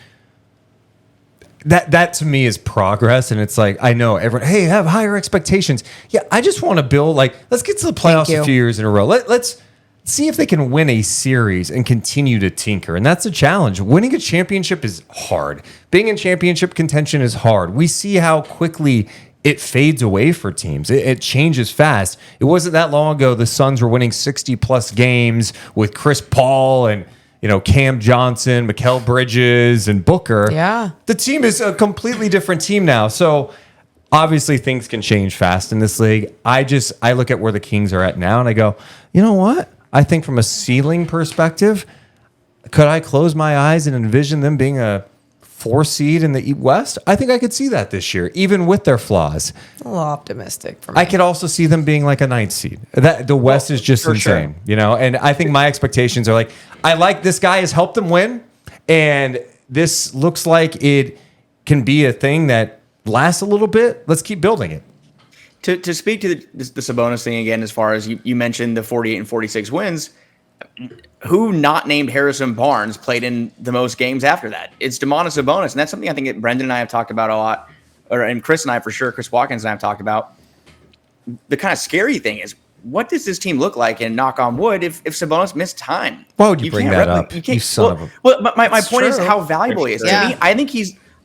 that to me is progress. And it's like, I know everyone, hey, have higher expectations. Yeah, I just want to build, like, let's get to the playoffs a few years in a row. Let's see if they can win a series and continue to tinker. And that's a challenge. Winning a championship is hard. Being in championship contention is hard. We see how quickly it fades away for teams. It changes fast. It wasn't that long ago the Suns were winning 60-plus games with Chris Paul and, you know, Cam Johnson, Mikal Bridges, and Booker. Yeah. The team is a completely different team now. So obviously things can change fast in this league. I look at where the Kings are at now and I go, you know what? I think from a ceiling perspective, could I close my eyes and envision them being a 4 seed in the West? I think I could see that this year, even with their flaws. A little optimistic for me. I could also see them being like a 9th seed. The West is just insane, you know? And I think my expectations are like, I like this guy has helped them win, and this looks like it can be a thing that lasts a little bit. Let's keep building it. To speak to the Sabonis thing again, as far as you mentioned the 48 and 46 wins, who not named Harrison Barnes played in the most games after that? It's Domantas Sabonis, and that's something I think that Brenden and I have talked about a lot, and Chris and I for sure, Chris Watkins and I have talked about. The kind of scary thing is, what does this team look like, and knock on wood, if Sabonis missed time? Why would you bring can't that up? You can't. You son of a... Well, my point is true. how valuable he is. Yeah. To me,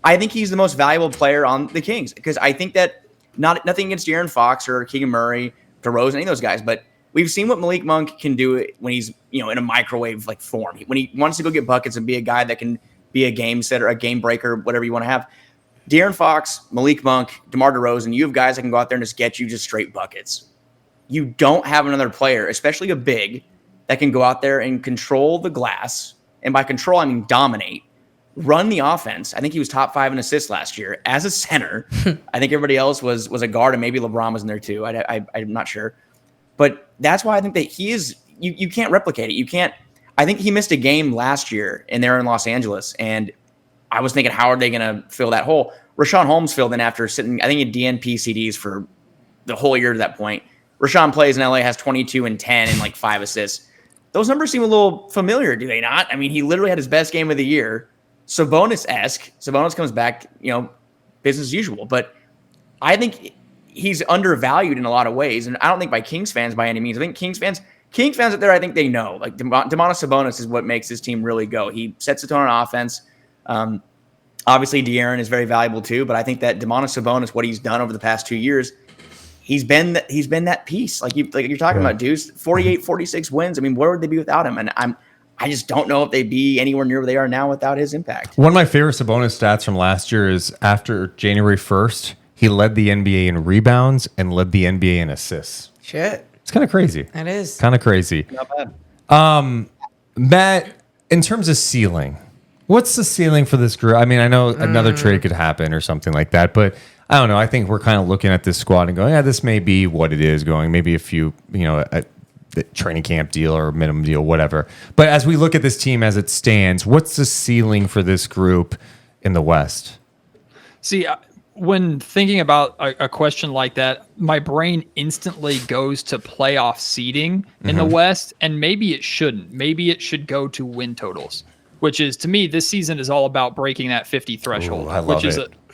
I think he's the most valuable player on the Kings, because I think that nothing against De'Aaron Fox or Keegan Murray, DeRozan, any of those guys, but we've seen what Malik Monk can do when he's in a microwave like form. When he wants to go get buckets and be a guy that can be a game setter, a game breaker, whatever you want to have. De'Aaron Fox, Malik Monk, DeMar DeRozan, you have guys that can go out there and just get you just straight buckets. You don't have another player, especially a big, that can go out there and control the glass. And by control, I mean dominate. Run the offense. I think he was top 5 in assists last year as a center. I think everybody else was a guard, and maybe LeBron was in there too. I'm not sure. But that's why I think that he is – you can't replicate it. You can't – I think he missed a game last year, and they're in Los Angeles. And I was thinking, how are they going to fill that hole? Rashawn Holmes filled in after sitting, I think, in DNP CDs for the whole year to that point. Rashawn plays in LA, has 22 and 10 and like 5 assists. Those numbers seem a little familiar, do they not? I mean, he literally had his best game of the year. Sabonis-esque. Sabonis comes back, business as usual. But I think he's undervalued in a lot of ways. And I don't think by Kings fans by any means. I think Kings fans up there, I think they know. Like, Domantas Sabonis is what makes this team really go. He sets the tone on offense. Obviously, De'Aaron is very valuable too. But I think that Domantas Sabonis, what he's done over the past 2 years, he's been that piece. Like you're talking about, Deuce, 48, 46 wins. I mean, where would they be without him? And I just don't know if they'd be anywhere near where they are now without his impact. One of my favorite Sabonis stats from last year is after January 1st, he led the NBA in rebounds and led the NBA in assists. Shit. It's kind of crazy. It is. Kind of crazy. Not bad. Matt, in terms of ceiling, what's the ceiling for this group? I mean, I know another trade could happen or something like that, but I don't know. I think we're kind of looking at this squad and going, yeah, this may be what it is going. Maybe a few, a training camp deal or minimum deal, whatever. But as we look at this team as it stands, what's the ceiling for this group in the West? See, when thinking about a question like that, my brain instantly goes to playoff seeding in the West, and maybe it shouldn't. Maybe it should go to win totals, which is, to me, this season is all about breaking that 50 threshold, Ooh, I love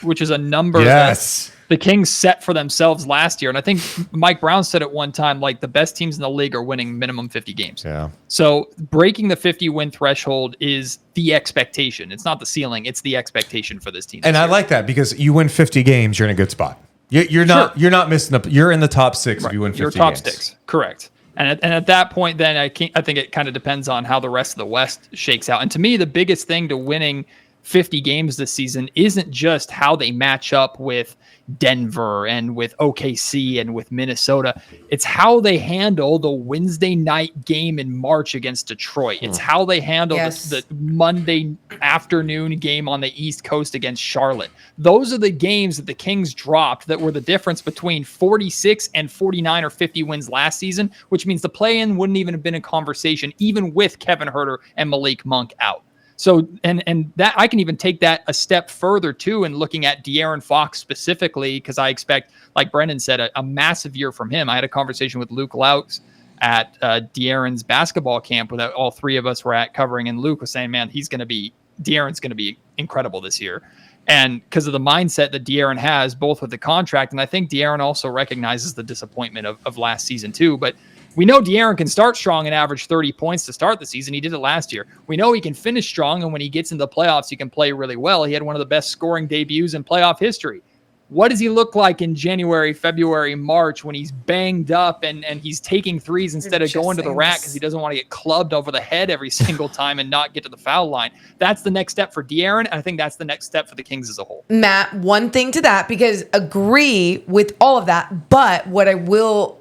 which is a number Yes. that the Kings set for themselves last year. And I think Mike Brown said at one time, like, the best teams in the league are winning minimum 50 games. Yeah. So breaking the 50 win threshold is the expectation. It's not the ceiling. It's the expectation for this team. And this I year. like that because you win 50 games, you're in a good spot. You're not missing up. You're in the top 6 if you win 50 Your top games. 6. Correct. And at that point, then I think it kind of depends on how the rest of the West shakes out. And to me, the biggest thing to winning 50 games this season isn't just how they match up with Denver and with OKC and with Minnesota. It's how they handle the Wednesday night game in March against Detroit. It's how they handle the Monday afternoon game on the East Coast against Charlotte. Those are the games that the Kings dropped that were the difference between 46 and 49 or 50 wins last season, which means the play-in wouldn't even have been a conversation, even with Kevin Huerter and Malik Monk out. So, and that I can even take that a step further too, and looking at De'Aaron Fox specifically, because I expect, like Brenden said, a massive year from him. I had a conversation with Luke Laux at De'Aaron's basketball camp that all 3 of us were at covering, and Luke was saying, man, De'Aaron's going to be incredible this year. And because of the mindset that De'Aaron has, both with the contract, and I think De'Aaron also recognizes the disappointment of last season too, but we know De'Aaron can start strong and average 30 points to start the season. He did it last year. We know he can finish strong, and when he gets into the playoffs, he can play really well. He had one of the best scoring debuts in playoff history. What does he look like in January, February, March when he's banged up and he's taking threes instead of going to the rack because he doesn't want to get clubbed over the head every single time and not get to the foul line? That's the next step for De'Aaron, and I think that's the next step for the Kings as a whole. Matt, one thing to that, because agree with all of that, but what I will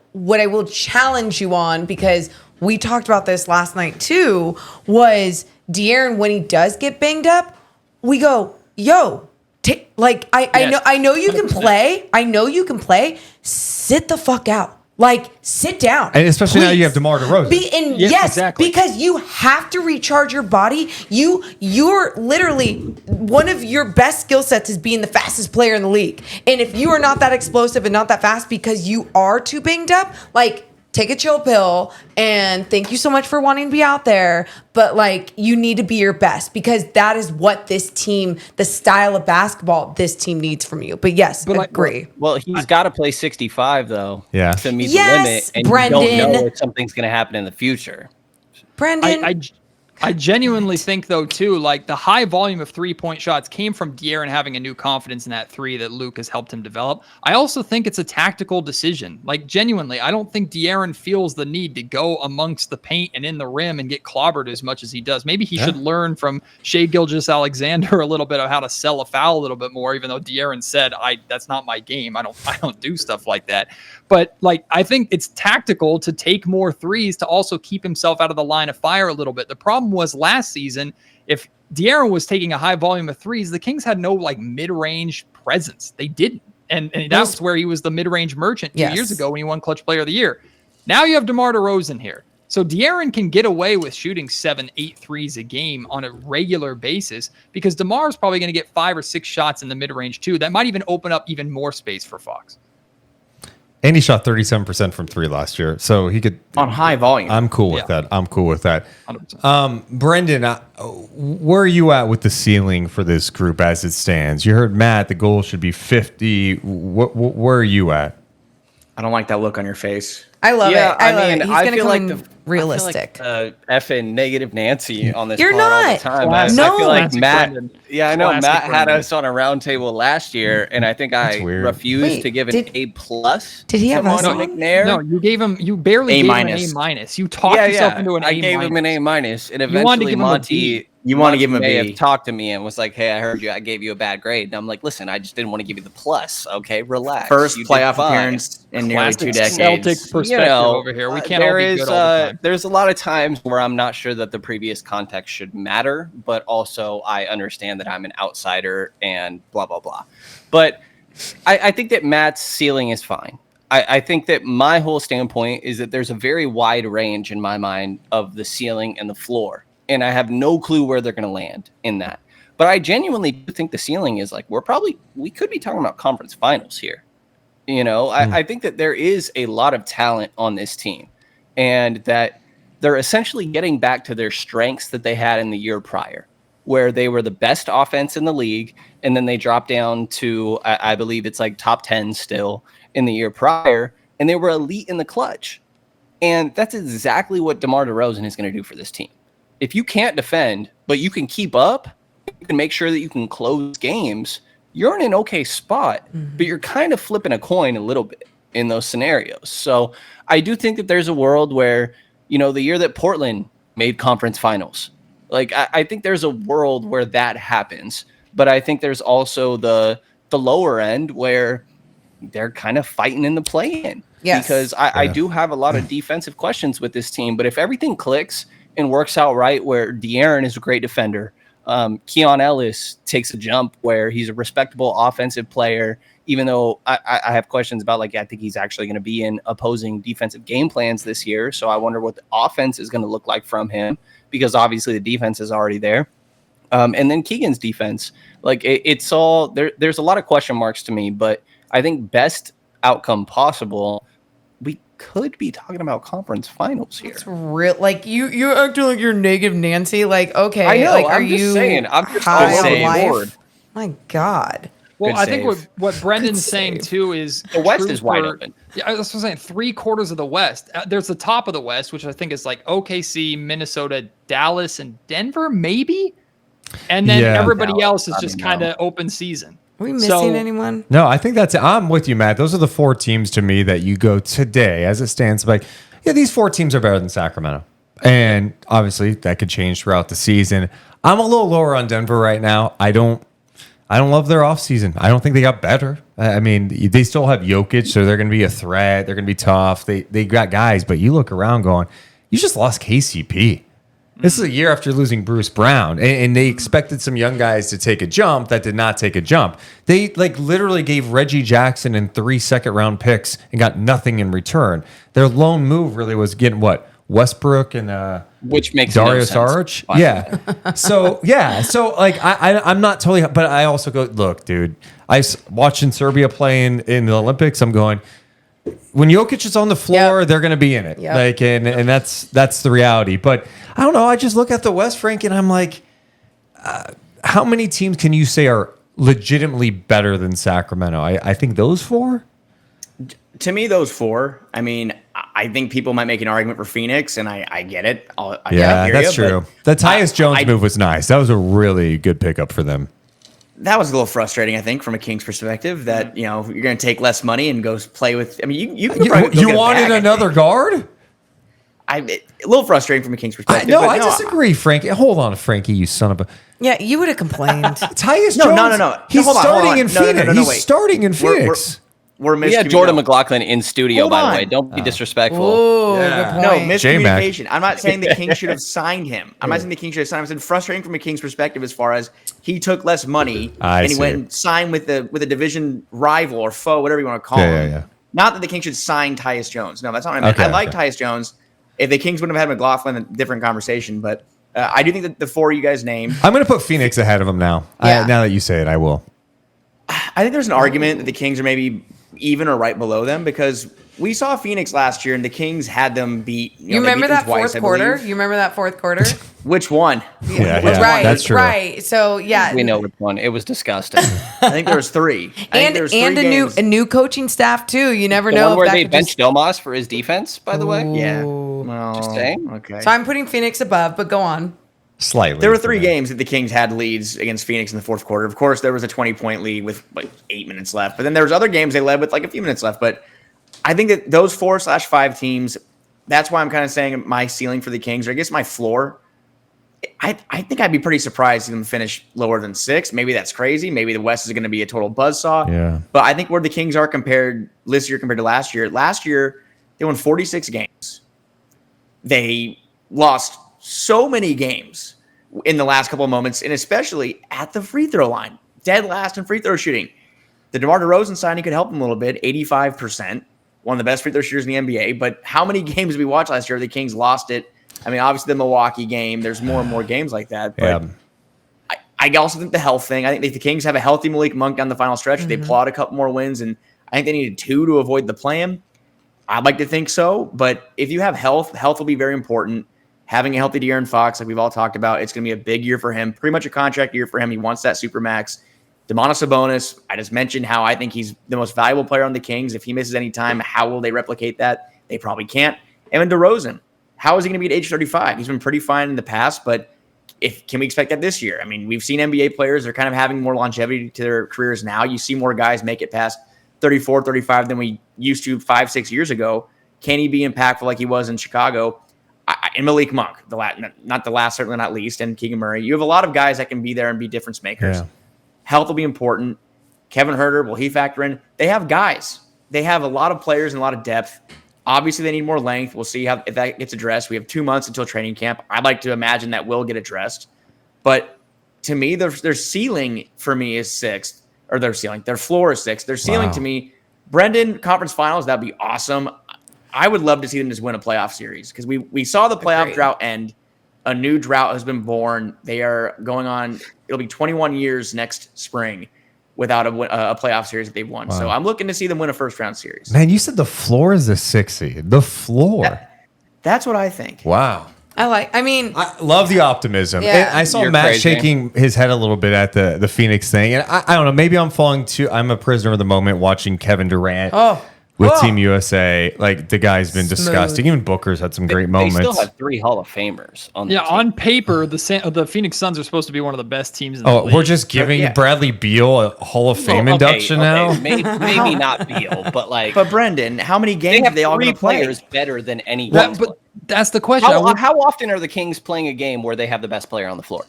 challenge you on, because we talked about this last night too, was De'Aaron, when he does get banged up, we go, yo, I know you can play. I know you can play. Sit the fuck out. Like, sit down. And especially now please. you have DeMar DeRozan. Yes, exactly. because you have to recharge your body. You're literally, one of your best skill sets is being the fastest player in the league. And if you are not that explosive and not that fast because you are too banged up, like, take a chill pill, and thank you so much for wanting to be out there. But like, you need to be your best because that is what this team, the style of basketball this team needs from you. But yes, agree. Well, he's got to play 65 though. Yeah. To meet Yes, the limit, and Brenden. you don't know if something's going to happen in the future. Brenden. I genuinely think, though, too, like the high volume of 3-point shots came from De'Aaron having a new confidence in that three that Luke has helped him develop. I also think it's a tactical decision. Like, genuinely, I don't think De'Aaron feels the need to go amongst the paint and in the rim and get clobbered as much as he does. Maybe he should learn from Shai Gilgeous-Alexander a little bit of how to sell a foul a little bit more, even though De'Aaron said, that's not my game. I don't do stuff like that. But like, I think it's tactical to take more threes to also keep himself out of the line of fire a little bit. The problem was last season, if De'Aaron was taking a high volume of threes, the Kings had no like mid-range presence. They didn't. And that was where he was the mid-range merchant 2 years ago when he won Clutch Player of the Year. Now you have DeMar DeRozan here. So De'Aaron can get away with shooting 7-8 threes a game on a regular basis because DeMar is probably going to get 5 or 6 shots in the mid-range too. That might even open up even more space for Fox. And he shot 37% from 3 last year, so he could On high volume. I'm cool with that. I'm cool with that. 100%. Brenden, where are you at with the ceiling for this group as it stands? You heard Matt, the goal should be 50. Where are you at? I don't like that look on your face. I love it. I love it. He's I going to feel come like in realistic. Effing negative Nancy on this You're pod all not. the time. Classic. No. I feel like Classic Matt. Brenden. Yeah, I know Classic Matt had Brenden. us on a roundtable last year, and I think I weird. refused Wait, to give an did- A plus. did he have us on? McNair? No, you gave him. You barely A gave him an minus. A minus. You talked yourself into an A I minus. gave him an A minus, and You wanted to eventually give him a Monty. B. You want to give him a may B. have talked to me and was like, "Hey, I heard you. I gave you a bad grade." And I'm like, "Listen, I just didn't want to give you the plus. Okay, relax." First You did playoff fine." appearance in nearly 2 Classic decades. Celtics perspective over here. We can't all be good all the time. There's a lot of times where I'm not sure that the previous context should matter, but also I understand that I'm an outsider and blah blah blah. But I think that Matt's ceiling is fine. I think that my whole standpoint is that there's a very wide range in my mind of the ceiling and the floor, and I have no clue where they're going to land in that. But I genuinely do think the ceiling is like we could be talking about conference finals here. You know, I think that there is a lot of talent on this team, and that they're essentially getting back to their strengths that they had in the year prior, where they were the best offense in the league, and then they dropped down to, I believe it's like top 10 still in the year prior, and they were elite in the clutch. And that's exactly what DeMar DeRozan is going to do for this team. If you can't defend, but you can keep up, you can make sure that you can close games, you're in an okay spot, but you're kind of flipping a coin a little bit in those scenarios. So I do think that there's a world where, you know, the year that Portland made conference finals, like I think there's a world where that happens. But I think there's also the lower end where they're kind of fighting in the play-in. Yes. Because I do have a lot of defensive questions with this team. But if everything clicks and works out right, where De'Aaron is a great defender, Keon Ellis takes a jump where he's a respectable offensive player, even though I have questions about, like, I think he's actually going to be in opposing defensive game plans this year. So I wonder what the offense is going to look like from him, because obviously the defense is already there. And then Keegan's defense, like it's all there. There's a lot of question marks to me, but I think best outcome possible, we could be talking about conference finals here. It's real. Like you're acting like you're negative Nancy. Like, okay, I know. Like, I'm are just you saying. I'm just high on saying. life? Bored. My God. Well, Good I think save. what Brendan's Good saying save. too is The West true is wide for- open. Yeah, that's what I'm saying. 3/4 of the West. There's the top of the West, which I think is like OKC, Minnesota, Dallas, and Denver, maybe. And then Yeah. everybody Dallas, else is I just don't kind know. of open season. Are we missing So- anyone? No, I think I'm with you, Matt. Those are the 4 teams to me that you go today as it stands. Like, yeah, these 4 teams are better than Sacramento. And obviously that could change throughout the season. I'm a little lower on Denver right now. I don't love their offseason. I don't think they got better. I mean, they still have Jokic, so they're going to be a threat. They're going to be tough. They got guys, but you look around going, you just lost KCP. This is a year after losing Bruce Brown, and they expected some young guys to take a jump that did not take a jump. They like literally gave Reggie Jackson and 3 second-round picks and got nothing in return. Their lone move really was getting what? Westbrook and Which makes Dario no sense. Saric. Yeah. So like I'm not totally, but I also go, look, dude, watching Serbia playing in the Olympics. I'm going, when Jokic is on the floor, Yep. they're going to be in it. Yep. Like, and that's the reality. But I don't know. I just look at the West, Frank, and I'm like, how many teams can you say are legitimately better than Sacramento? I think those four. To me, those four. I mean, I think people might make an argument for Phoenix, and I get it. I hear That's you, true. The Tyus Jones move was nice. That was a really good pickup for them. That was a little frustrating, I think, from a Kings perspective. That you're going to take less money and go play with. I mean, you can probably go You get a wanted bag, I another think. guard? A little frustrating from a Kings perspective. No, but I disagree, Frankie. Hold on, Frankie, you son of a. Yeah, you would have complained. Tyus No, Jones. no. He's Hold on, starting in hold on. Phoenix. No, He's wait. starting in We're- Phoenix. We're We had Jordan miscommunicating. McLaughlin in studio, Hold by the on. way. Don't be disrespectful. Ooh, Yeah. good No, point. miscommunication. I'm not saying the Kings should have signed him. I'm not saying the Kings should have signed him. I said frustrating from a Kings perspective as far as he took less money I and he see. went and signed with a division rival or foe, whatever you want to call Yeah, him. yeah. Not that the Kings should sign Tyus Jones. No, that's not what I meant. Okay, I like okay. Tyus Jones. If the Kings wouldn't have had McLaughlin, a different conversation. But I do think that the four you guys named, I'm going to put Phoenix ahead of him now. Yeah. Now that you say it, I will. I think there's an argument that the Kings are maybe even or right below them because we saw Phoenix last year and the Kings had them beat. You they remember beat them that twice, fourth I quarter? believe. You remember that fourth quarter? Which one? Yeah, Right, that's true. right. So yeah, We know which one. It was disgusting. I think there was three. I think and there was three and games. a new coaching staff too. You never The know one if where that they could benched Domas for his defense, by the way. Yeah. Well, Just saying. Okay. So I'm putting Phoenix above, but go on. Slightly. There were three games that the Kings had leads against Phoenix in the fourth quarter. Of course, there was a 20-point lead with like 8 minutes left. But then there was other games they led with like a few minutes left. But I think that those 4/5 teams, that's why I'm kind of saying my ceiling for the Kings, or I guess my floor, I think I'd be pretty surprised to see them finish lower than 6. Maybe that's crazy. Maybe the West is going to be a total buzzsaw. Yeah. But I think where the Kings are compared this year compared to last year, they won 46 games. They lost so many games in the last couple of moments, and especially at the free throw line. Dead last in free throw shooting. The DeMar DeRozan signing could help them a little bit, 85%. One of the best free throw shooters in the NBA. But how many games did we watch last year where the Kings lost it? I mean, obviously the Milwaukee game. There's more and more games like that. But Yeah. I also think the health thing. I think if the Kings have a healthy Malik Monk down the final stretch, they plot a couple more wins, and I think they needed 2 to avoid the play-in. I'd like to think so, but if you have health will be very important. Having a healthy De'Aaron Fox, like we've all talked about, it's going to be a big year for him, pretty much a contract year for him. He wants that supermax. Domantas Sabonis, I just mentioned how I think he's the most valuable player on the Kings. If he misses any time, how will they replicate that? They probably can't. And then DeRozan, how is he going to be at age 35? He's been pretty fine in the past, but can we expect that this year? I mean, we've seen NBA players, they're kind of having more longevity to their careers now. You see more guys make it past 34, 35 than we used to 5-6 years ago. Can he be impactful like he was in Chicago? And Malik Monk, not the last, certainly not least, and Keegan Murray. You have a lot of guys that can be there and be difference makers. Yeah. Health will be important. Kevin Huerter, will he factor in? They have guys. They have a lot of players and a lot of depth. Obviously, they need more length. We'll see if that gets addressed. We have 2 months until training camp. I'd like to imagine that will get addressed. But to me, their ceiling for me is 6th. Or their floor is 6th. Their ceiling Wow. to me, Brenden, conference finals, that'd be awesome. I would love to see them just win a playoff series because we saw the playoff Agreed. drought end. A new drought has been born. They are going on. It'll be 21 years next spring without a playoff series that they've won. Wow. So I'm looking to see them win a first round series. Man, you said the floor is a 6 seed. The floor. That's what I think. Wow. I Love the optimism. Yeah. And I saw You're Matt crazy. shaking his head a little bit at the Phoenix thing. And I don't know, maybe I'm a prisoner of the moment watching Kevin Durant with Team USA. Like, the guy's been disgusting. Even Booker's had some great moments. They still have 3 Hall of Famers on the Yeah, team. on paper, the Phoenix Suns are supposed to be one of the best teams in the Oh, league. we're just giving Yeah. Bradley Beal a Hall of Fame Well, okay, induction now? Maybe not Beal, but like But Brendan, how many they games have are they all 3 going to play? players better than any That- Kings but player. that's the question. How often are the Kings playing a game where they have the best player on the floor?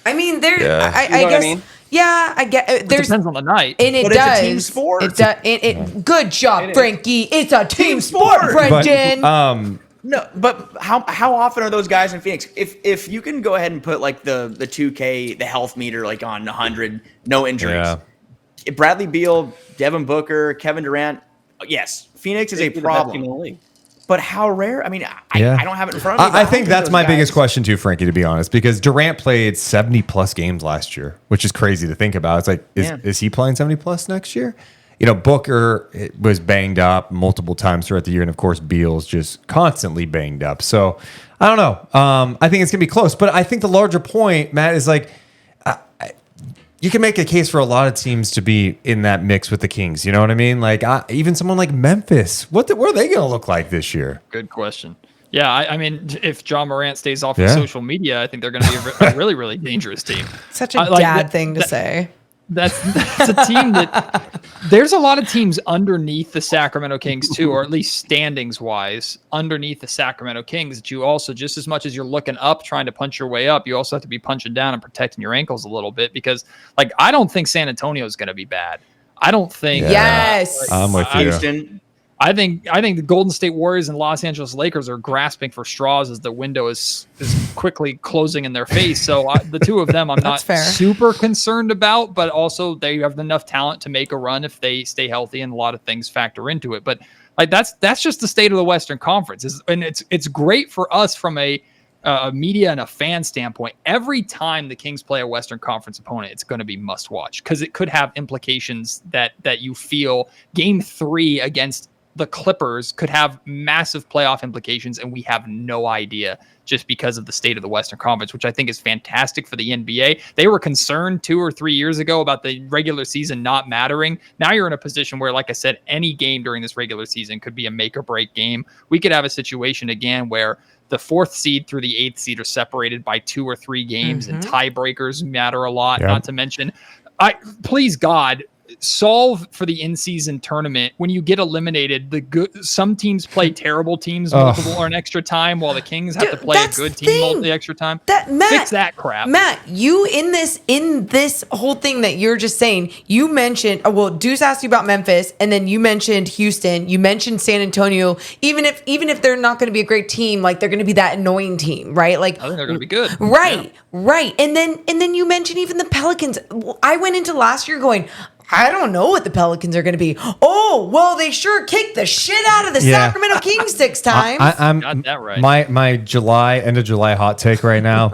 there. Yeah. I You know what I guess. mean? Yeah, I get. It There's depends on the night. and it But it's does. a team sport. It does. Good job, Frankie. It's a team sport, sport. Brendan. No, but how often are those guys in Phoenix? If you can go ahead and put like the 2K, the health meter like on 100, no injuries. Yeah. Bradley Beal, Devin Booker, Kevin Durant. Yes, Phoenix is a They'd be the best team in problem. the league. But how rare? I mean, I don't have it in front of me. but I think that's those my guys- biggest question too, Frankie, to be honest, because Durant played 70 plus games last year, which is crazy to think about. It's like, is he playing 70 plus next year? Booker was banged up multiple times throughout the year, and of course Beal's just constantly banged up. So I don't know. I think it's gonna be close, but I think the larger point, Matt, is like you can make a case for a lot of teams to be in that mix with the Kings. You know what I mean? Like even someone like Memphis. What are they gonna look like this year? Good question. Yeah, I mean, if John Morant stays off of social media, I think they're going to be a really, really dangerous team. Such a dad thing to say. That's a team that there's a lot of teams underneath the Sacramento Kings too, or at least standings wise, underneath the Sacramento Kings that you also, just as much as you're looking up, trying to punch your way up, you also have to be punching down and protecting your ankles a little bit because I don't think San Antonio is going to be bad. I don't think. Yes. I'm with you. Houston. I think the Golden State Warriors and Los Angeles Lakers are grasping for straws as the window is quickly closing in their face. So the two of them I'm not super concerned about, but also they have enough talent to make a run if they stay healthy, and a lot of things factor into it. But that's just the state of the Western Conference, and it's great for us from a media and a fan standpoint. Every time the Kings play a Western Conference opponent, it's going to be must watch because it could have implications that you feel Game 3 against the Clippers could have massive playoff implications, and we have no idea just because of the state of the Western Conference, which I think is fantastic for the NBA. They were concerned 2 or 3 years ago about the regular season not mattering. Now you're in a position where, like I said, any game during this regular season could be a make or break game. We could have a situation again where the 4th seed through the 8th seed are separated by 2 or 3 games, and tiebreakers matter a lot. Yep. Not to mention, please God, solve for the in-season tournament when you get eliminated. Some teams play terrible teams multiple or an extra time, while the Kings have to play a good team the extra time. Fix that crap. Matt, you in this whole thing that you're just saying, you mentioned Deuce asked you about Memphis, and then you mentioned Houston, you mentioned San Antonio. Even if they're not going to be a great team, they're going to be that annoying team, right? I think they're going to be good. Right. And then you mentioned even the Pelicans. I went into last year going, I don't know what the Pelicans are going to be. Oh, well, they sure kicked the shit out of the Sacramento Kings 6 times. I'm Got that right. My end of July hot take right now.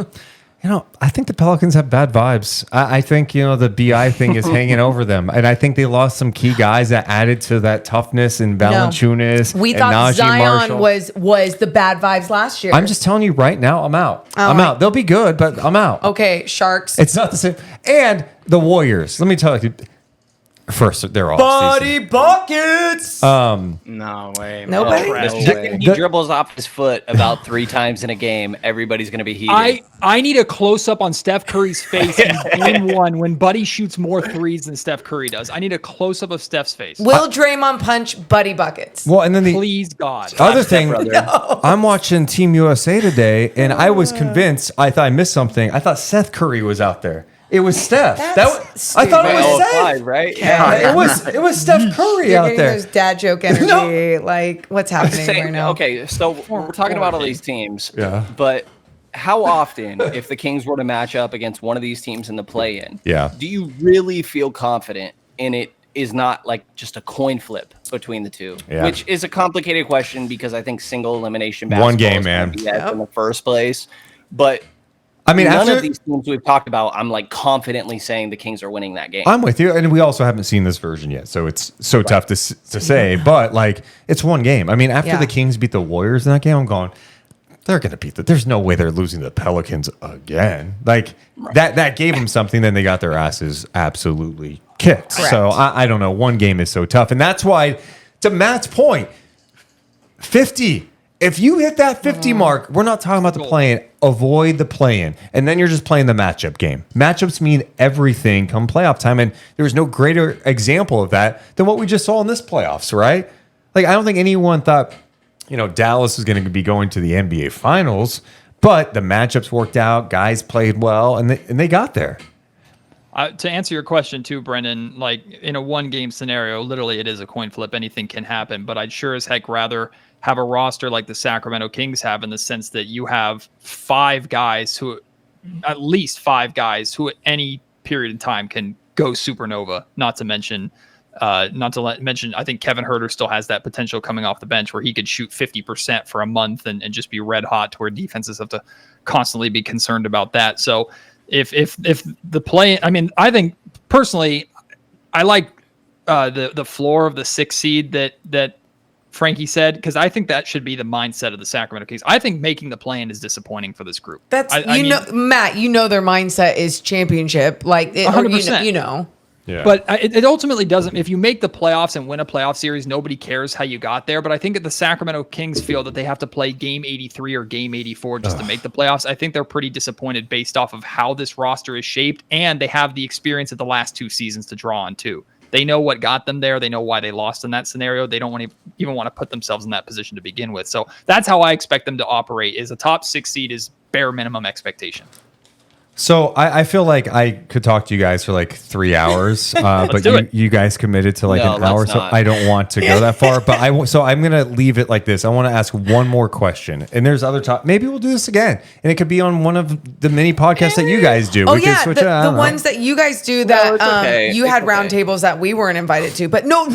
I think the Pelicans have bad vibes. I think, the BI thing is hanging over them. And I think they lost some key guys that added to that toughness in Valanciunas. We and thought Najee Zion Marshall. was the bad vibes last year. I'm just telling you right now, I'm out. I'm out. They'll be good, but I'm out. Okay, Sharks. It's not the same. And the Warriors. Let me tell you. First, they're all Buddy Buckets. No way. Nobody? No The second way. he dribbles off his foot about 3 times in a game, everybody's going to be heated. I need a close-up on Steph Curry's face in Game 1 when Buddy shoots more threes than Steph Curry does. I need a close-up of Steph's face. Will Draymond punch Buddy Buckets? Well, and then the Please, God. other thing, I'm watching Team USA today, and I was convinced. I thought I missed something. I thought Seth Curry was out there. It was Steph. I thought it was Seth. Right? Yeah, it was Steph Curry You're out getting there. those dad joke energy. What's happening right now? Okay, so we're talking about all these teams. Yeah. But how often, if the Kings were to match up against one of these teams in the play-in, do you really feel confident in it is not just a coin flip between the two? Yeah. Which is a complicated question because I think single elimination basketball One game, is man. be that in the first place. But None of these teams we've talked about, I'm confidently saying the Kings are winning that game. I'm with you, and we also haven't seen this version yet, so it's so tough to say. But it's one game. After the Kings beat the Warriors in that game, I'm going, they're going to beat there's no way they're losing to the Pelicans again. That gave them something. Then they got their asses absolutely kicked. Correct. So I don't know. One game is so tough, and that's why, to Matt's point, 50. If you hit that 50 mark, we're not talking about the play-in. Avoid the play-in. And then you're just playing the matchup game. Matchups mean everything come playoff time. And there was no greater example of that than what we just saw in this playoffs, right? I don't think anyone thought, Dallas was going to be going to the NBA Finals. But the matchups worked out. Guys played well. And they got there. To answer your question too, Brendan, in a 1-game scenario, literally it is a coin flip. Anything can happen. But I'd sure as heck rather have a roster like the Sacramento Kings have, in the sense that you have at least five guys who at any period in time can go supernova. Not to mention, I think Kevin Huerter still has that potential coming off the bench where he could shoot 50% for a month and just be red hot to where defenses have to constantly be concerned about that. So if the play, I think personally, I like the floor of the 6th seed that Frankie said, because I think that should be the mindset of the Sacramento Kings. I think making the play-in is disappointing for this group. That's I mean, Matt. Their mindset is championship, like 100%. Yeah. But it ultimately doesn't. If you make the playoffs and win a playoff series, nobody cares how you got there. But I think that the Sacramento Kings feel that they have to play game 83 or game 84 just to make the playoffs. I think they're pretty disappointed based off of how this roster is shaped, and they have the experience of the last 2 seasons to draw on too. They know what got them there. They know why they lost in that scenario. They don't even want to put themselves in that position to begin with. So that's how I expect them to operate. Is a top 6 seed is bare minimum expectation. So I feel like I could talk to you guys for like 3 hours, but you guys committed to like an hour, so I don't want to go that far. But so I'm gonna leave it like this. I want to ask one more question, and there's other maybe we'll do this again, and it could be on one of the many podcasts that you guys do. Oh yeah, the ones that you guys do that you had roundtables that we weren't invited to. But no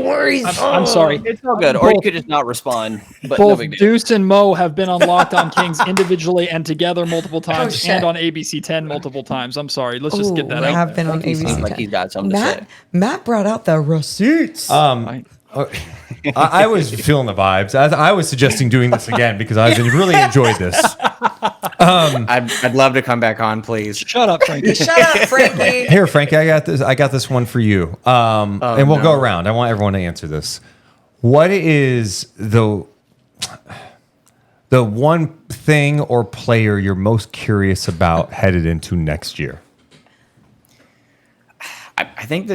worries. I'm sorry. It's all good. Or you could just not respond. But both no big deal. Deuce and Mo have been on Locked On Kings individually and together multiple times, and on ABC10 multiple times. I'm sorry. Let's just get that out. Have been on ABC10. Like he's got something to say. Matt brought out the receipts. I was feeling the vibes. I was suggesting doing this again because I've really enjoyed this. I'd love to come back on, please. Shut up, Frankie. Shut up, Frankie. Here, Frankie, I got this one for you. And we'll go around. I want everyone to answer this. What is the one thing or player you're most curious about headed into next year? I think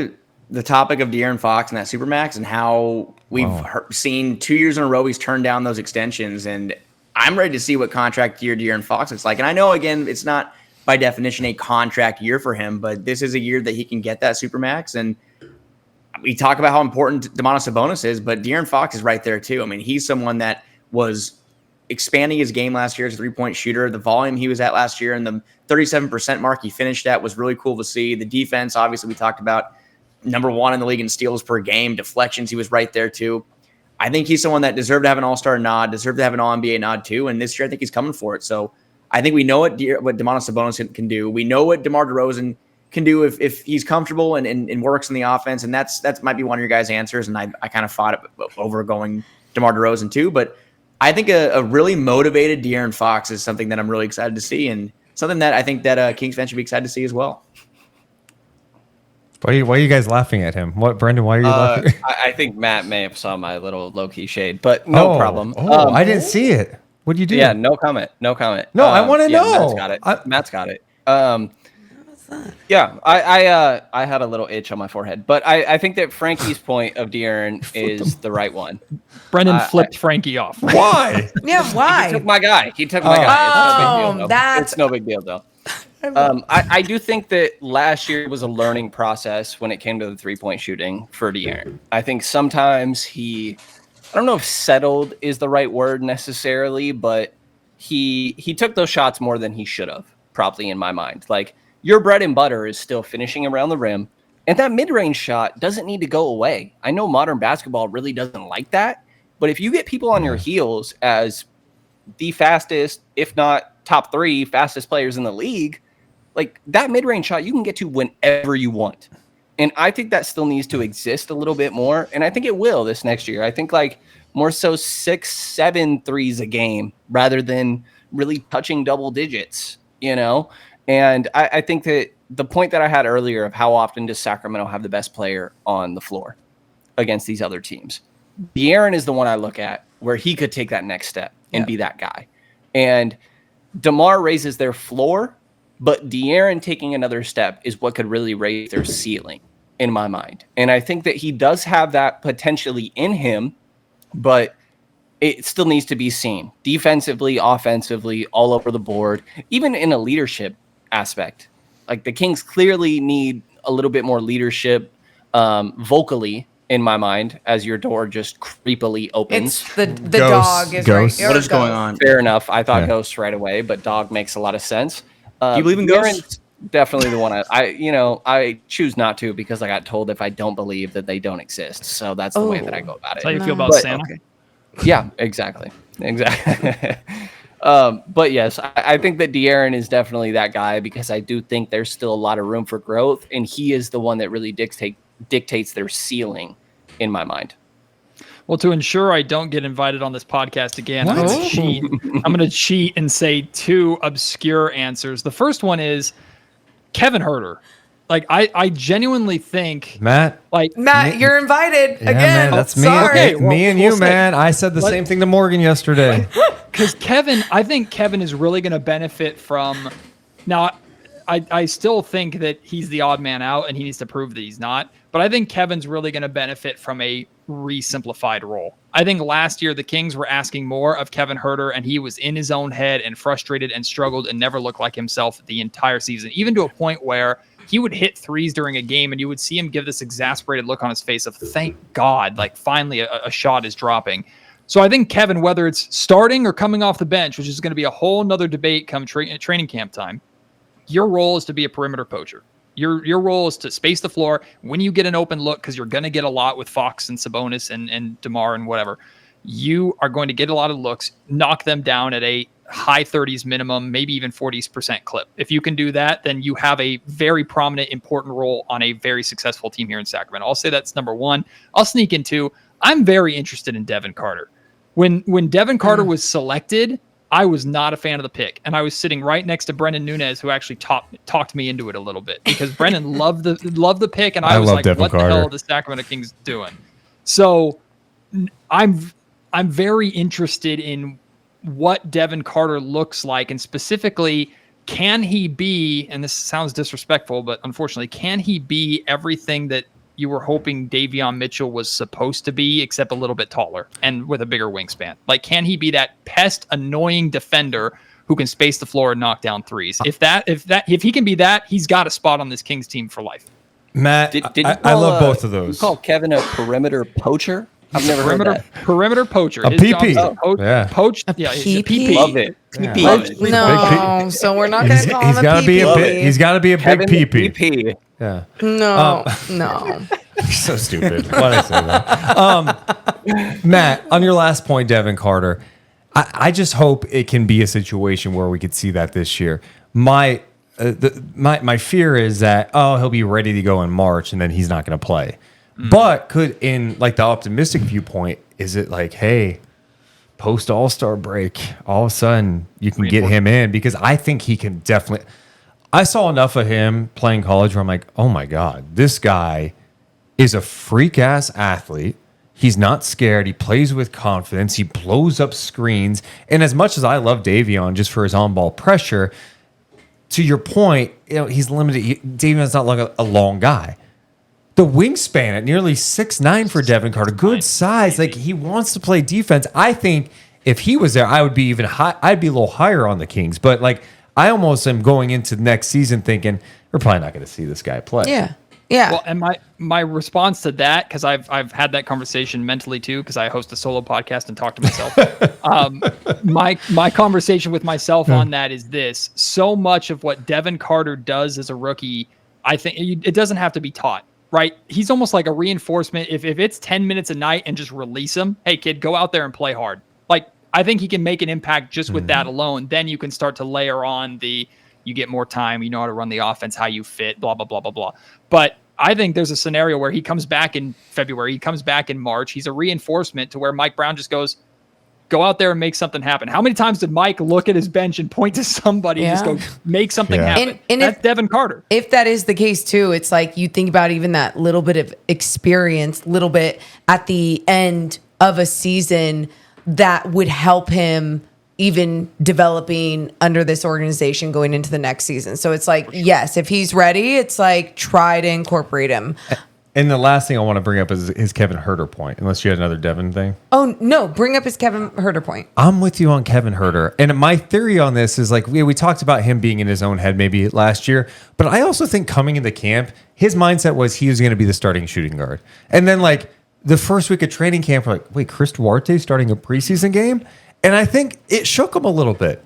the topic of De'Aaron Fox and that Supermax and how we've seen 2 years in a row he's turned down those extensions, and I'm ready to see what contract year De'Aaron Fox looks like. And I know, again, it's not by definition a contract year for him, but this is a year that he can get that Supermax. And we talk about how important Domantas Sabonis is, but De'Aaron Fox is right there too. I mean, he's someone that was expanding his game last year as a three-point shooter. The volume he was at last year and the 37% mark he finished at was really cool to see. The defense, obviously, we talked about number 1 in the league in steals per game. Deflections, he was right there too. I think he's someone that deserved to have an all-star nod, deserved to have an all-NBA nod too, and this year I think he's coming for it. So I think we know what Domantas Sabonis can do. We know what DeMar DeRozan can do if he's comfortable and works in the offense, and that might be one of your guys' answers, and I kind of fought it over going DeMar DeRozan too, but I think a really motivated De'Aaron Fox is something that I'm really excited to see, and something that I think that Kings fans should be excited to see as well. Why are you guys laughing at him? What, Brenden? Why are you laughing? I think Matt may have saw my little low-key shade, but no problem. I didn't see it. What do you do? Yeah, no comment. No, I want to know. Matt's got it. Yeah, I had a little itch on my forehead, but I think that Frankie's point of De'Aaron is the right one. Brenden flipped Frankie off. Why? Yeah, why? He took my guy. It's no big deal, though. I do think that last year was a learning process when it came to the three-point shooting for De'Aaron. I think sometimes I don't know if settled is the right word necessarily, but he took those shots more than he should have, probably in my mind. Like, your bread and butter is still finishing around the rim, and that mid-range shot doesn't need to go away. I know modern basketball really doesn't like that, but if you get people on your heels as the fastest, if not top 3 fastest players in the league, like that mid-range shot you can get to whenever you want. And I think that still needs to exist a little bit more, and I think it will this next year. I think like more so 6-7 threes a game rather than really touching double digits, you know? And I think that the point that I had earlier of how often does Sacramento have the best player on the floor against these other teams, De'Aaron is the one I look at where he could take that next step and be that guy. And DeMar raises their floor, but De'Aaron taking another step is what could really raise their ceiling in my mind. And I think that he does have that potentially in him, but it still needs to be seen defensively, offensively, all over the board, even in a leadership aspect. Like the Kings clearly need a little bit more leadership vocally in my mind as your door just creepily opens. It's the dog is Ghost. right. What is going on? Fair enough. I thought Ghost right away, but dog makes a lot of sense. Do you believe in ghosts? Definitely the one I choose not to because I got told if I don't believe that they don't exist. So that's the way that I go about it. That's how you feel about Santa? Okay. Yeah, exactly. But yes, I think that De'Aaron is definitely that guy because I do think there's still a lot of room for growth, and he is the one that really dictates dictates their ceiling in my mind. Well, to ensure I don't get invited on this podcast again, I'm going to cheat and say 2 obscure answers. The first one is Kevin Huerter. Like, I genuinely think Matt, you're invited yeah, again. man, that's me. Sorry. Okay, Me and you, man. I said the same thing to Morgan yesterday. Because I think Kevin is really going to benefit from. Now, I still think that he's the odd man out and he needs to prove that he's not. But I think Kevin's really going to benefit from a re-simplified role. I think last year the Kings were asking more of Kevin Huerter, and he was in his own head and frustrated and struggled and never looked like himself the entire season, even to a point where he would hit threes during a game and you would see him give this exasperated look on his face of thank God, like finally a shot is dropping. So I think Kevin, whether it's starting or coming off the bench, which is going to be a whole nother debate come training camp time, your role is to be a perimeter poacher. Your role is to space the floor when you get an open look, because you're going to get a lot with Fox and Sabonis and DeMar and whatever. You are going to get a lot of looks, knock them down at a high 30s minimum, maybe even 40% clip. If you can do that, then you have a very prominent, important role on a very successful team here in Sacramento. I'll say that's number 1. I'll sneak in 2. I'm very interested in Devin Carter. When Devin Carter was selected, I was not a fan of the pick, and I was sitting right next to Brenden Nunes, who actually talked me into it a little bit, because Brenden loved the pick, and I was like, Devin "What Carter. the hell are the Sacramento Kings doing?" So, I'm very interested in what Devin Carter looks like, and specifically, can he be? And this sounds disrespectful, but unfortunately, can he be everything that you were hoping Davion Mitchell was supposed to be, except a little bit taller and with a bigger wingspan? Like, can he be that pest, annoying defender who can space the floor and knock down threes? If he can be that, he's got a spot on this Kings team for life. Matt, I love both of those. You call Kevin a perimeter poacher? I've never heard that. Perimeter poacher. A His job is PP. to Yeah. poach. A Yeah, PP? PP. Love it. Yeah. PP. Love it. No, so we're not going to call him a gotta be a PP. he's got to be a Kevin big PP. PP. Yeah. No, no. So stupid. Why did I say that? Matt, on your last point, Devin Carter, I just hope it can be a situation where we could see that this year. My fear is that, he'll be ready to go in March and then he's not going to play. But could, in like the optimistic viewpoint, is it like, hey, post All-Star break, all of a sudden you can get him in? Because I think he can definitely. I saw enough of him playing college where I'm like, oh my God, this guy is a freak ass athlete. He's not scared. He plays with confidence. He blows up screens. And as much as I love Davion just for his on-ball pressure, to your point, he's limited. Davion's not like a long guy. The wingspan at nearly 6'9" for Devin Carter, good size. Like, he wants to play defense. I think if he was there, I would be even high. I'd be a little higher on the Kings. But like, I almost am going into the next season thinking we're probably not going to see this guy play. Yeah. Yeah. Well, and my response to that, because I've had that conversation mentally too, because I host a solo podcast and talk to myself. My conversation with myself on that is this: so much of what Devin Carter does as a rookie, I think it doesn't have to be taught. Right? He's almost like a reinforcement. If it's 10 minutes a night and just release him, hey kid, go out there and play hard. Like, I think he can make an impact just with that alone. Then you can start to layer on you get more time, you know how to run the offense, how you fit, blah, blah, blah, blah, blah. But I think there's a scenario where he comes back in February, he comes back in March. He's a reinforcement to where Mike Brown just goes, go out there and make something happen. How many times did Mike look at his bench and point to somebody and just go, make something happen? And that's Devin Carter. If that is the case too, it's like you think about even that little bit of experience, little bit at the end of a season that would help him even developing under this organization going into the next season. So it's like, yes, if he's ready, it's like try to incorporate him. And the last thing I want to bring up is his Kevin Huerter point, unless you had another Devin thing. Oh, no, bring up his Kevin Huerter point. I'm with you on Kevin Huerter. And my theory on this is like, we talked about him being in his own head maybe last year, but I also think coming into camp, his mindset was he was going to be the starting shooting guard. And then like the first week of training camp, we're like, wait, Chris Duarte starting a preseason game? And I think it shook him a little bit.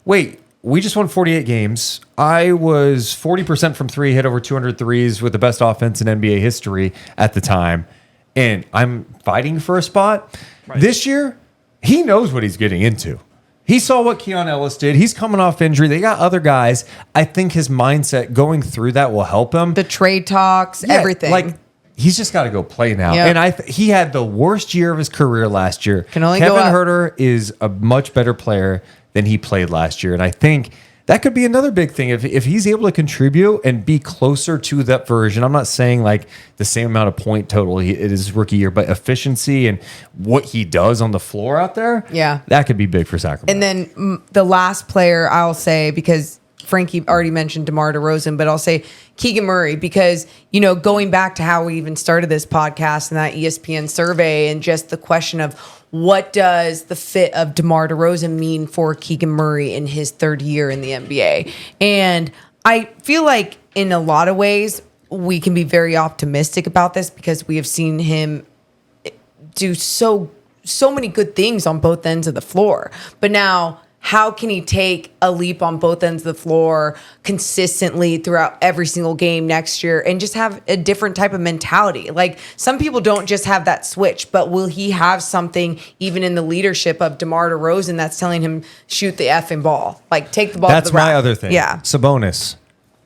Wait, we just won 48 games. I was 40% from three, hit over 200 threes with the best offense in NBA history at the time. And I'm fighting for a spot. Right. This year, he knows what he's getting into. He saw what Keon Ellis did. He's coming off injury. They got other guys. I think his mindset going through that will help him. The trade talks, everything. Like, he's just got to go play now. Yep. And he had the worst year of his career last year. Can only Kevin go up. Huerter is a much better player than he played last year. And I think that could be another big thing. If he's able to contribute and be closer to that version, I'm not saying like the same amount of point total it is his rookie year, but efficiency and what he does on the floor out there, that could be big for Sacramento. And then the last player I'll say, because Frankie already mentioned DeMar DeRozan, but I'll say Keegan Murray, because, going back to how we even started this podcast and that ESPN survey and just the question of what does the fit of DeMar DeRozan mean for Keegan Murray in his third year in the NBA? And I feel like in a lot of ways, we can be very optimistic about this because we have seen him do so many good things on both ends of the floor. But now, how can he take a leap on both ends of the floor consistently throughout every single game next year and just have a different type of mentality? Like, some people don't just have that switch, but will he have something even in the leadership of DeMar DeRozan that's telling him shoot the effing ball? Like, take the ball That's to the rack. my other thing. Yeah. Sabonis,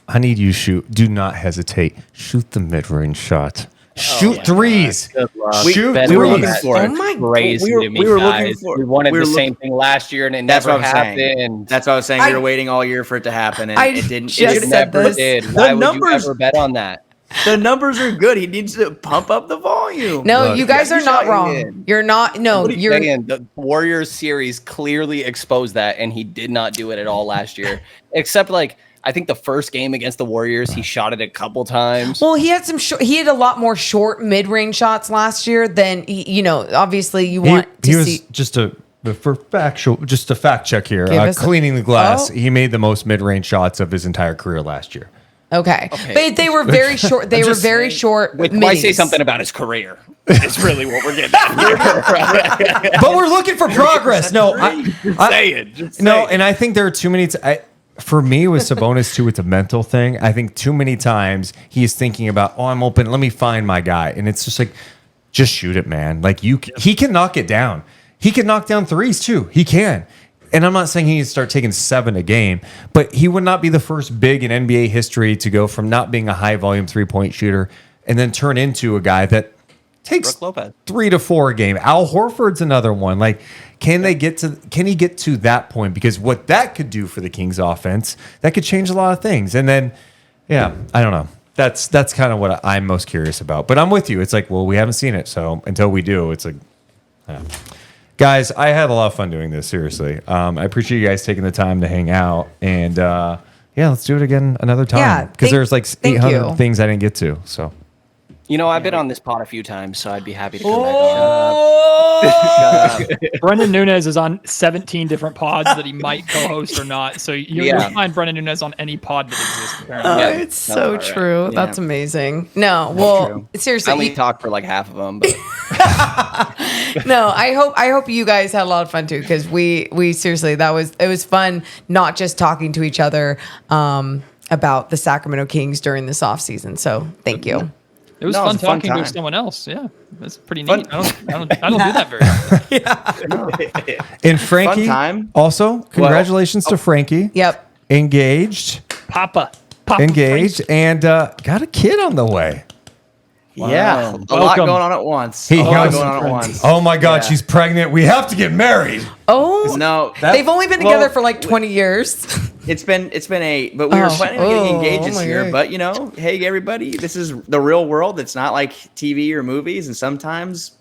I need you to shoot. Do not hesitate. Shoot the mid-range shot. Shoot threes. Shoot Ben, threes. We were looking for it. Oh my Crazy We to me, were guys. looking for. We wanted we were the look- same thing last year, and it That's never what I'm saying. happened. That's what I was saying. We I- were waiting all year for it to happen, and I it didn't. just It said never this. did. The Why would you numbers- ever bet on that? The numbers are good. He needs to pump up the volume. No, Look, you guys are you not shot wrong. in. You're not. No, What are you you're. saying? The Warriors series clearly exposed that, and he did not do it at all last year. Except, I think the first game against the Warriors, he shot it a couple times. Well, he had he had a lot more short mid-range shots last year than obviously you want He to was see. just a fact check here. Give us a- Cleaning the glass. Oh. He made the most mid-range shots of his entire career last year. Okay. But they were very short. They were just very short. Why say minis. something about his career? It's really what we're getting at. But we're looking for progress. No, and I think there are too many. For me, with Sabonis too, it's a mental thing. I think too many times he is thinking about, oh, I'm open. Let me find my guy, and it's just like, just shoot it, man. Like he can knock it down. He can knock down threes too. He can. And I'm not saying he needs to start taking 7 a game, but he would not be the first big in NBA history to go from not being a high volume 3-point shooter and then turn into a guy that takes Brook Lopez. 3 to 4 a game. Al Horford's another one. Like, can he get to that point? Because what that could do for the Kings offense, that could change a lot of things. And then, I don't know. That's kind of what I'm most curious about. But I'm with you. It's like, well, we haven't seen it. So until we do, it's like, guys, I had a lot of fun doing this. Seriously. I appreciate you guys taking the time to hang out. And let's do it again another time. Yeah, Because there's like thank 800 you. things I didn't get to. So. I've been on this pod a few times, so I'd be happy to come Oh. back on. Brenden Nunes is on 17 different pods that he might co-host or not. So you'll find Brenden Nunes on any pod that exists. Apparently. Yeah, It's sounds so about right. true. Yeah. That's amazing. No, well, true. seriously, I only talked for half of them, but no. I hope you guys had a lot of fun too, because we seriously it was fun not just talking to each other about the Sacramento Kings during this offseason. So thank you. It was No, fun it's a fun talking to time. someone else. Yeah, that's pretty Fun- neat. I don't do that very often. And Frankie, Fun time. also, congratulations to Frankie. Yep. Engaged, Papa engaged, and got a kid on the way. Yeah, a lot Welcome. going on at once. He a lot has- going on at once. Oh my God, Yeah. she's pregnant. We have to get married. Oh, No, they've only been together for like 20 years. It's been 8, but we were Oh. planning on getting engaged Oh this my year. God. But hey, everybody, this is the real world. It's not like TV or movies. And sometimes,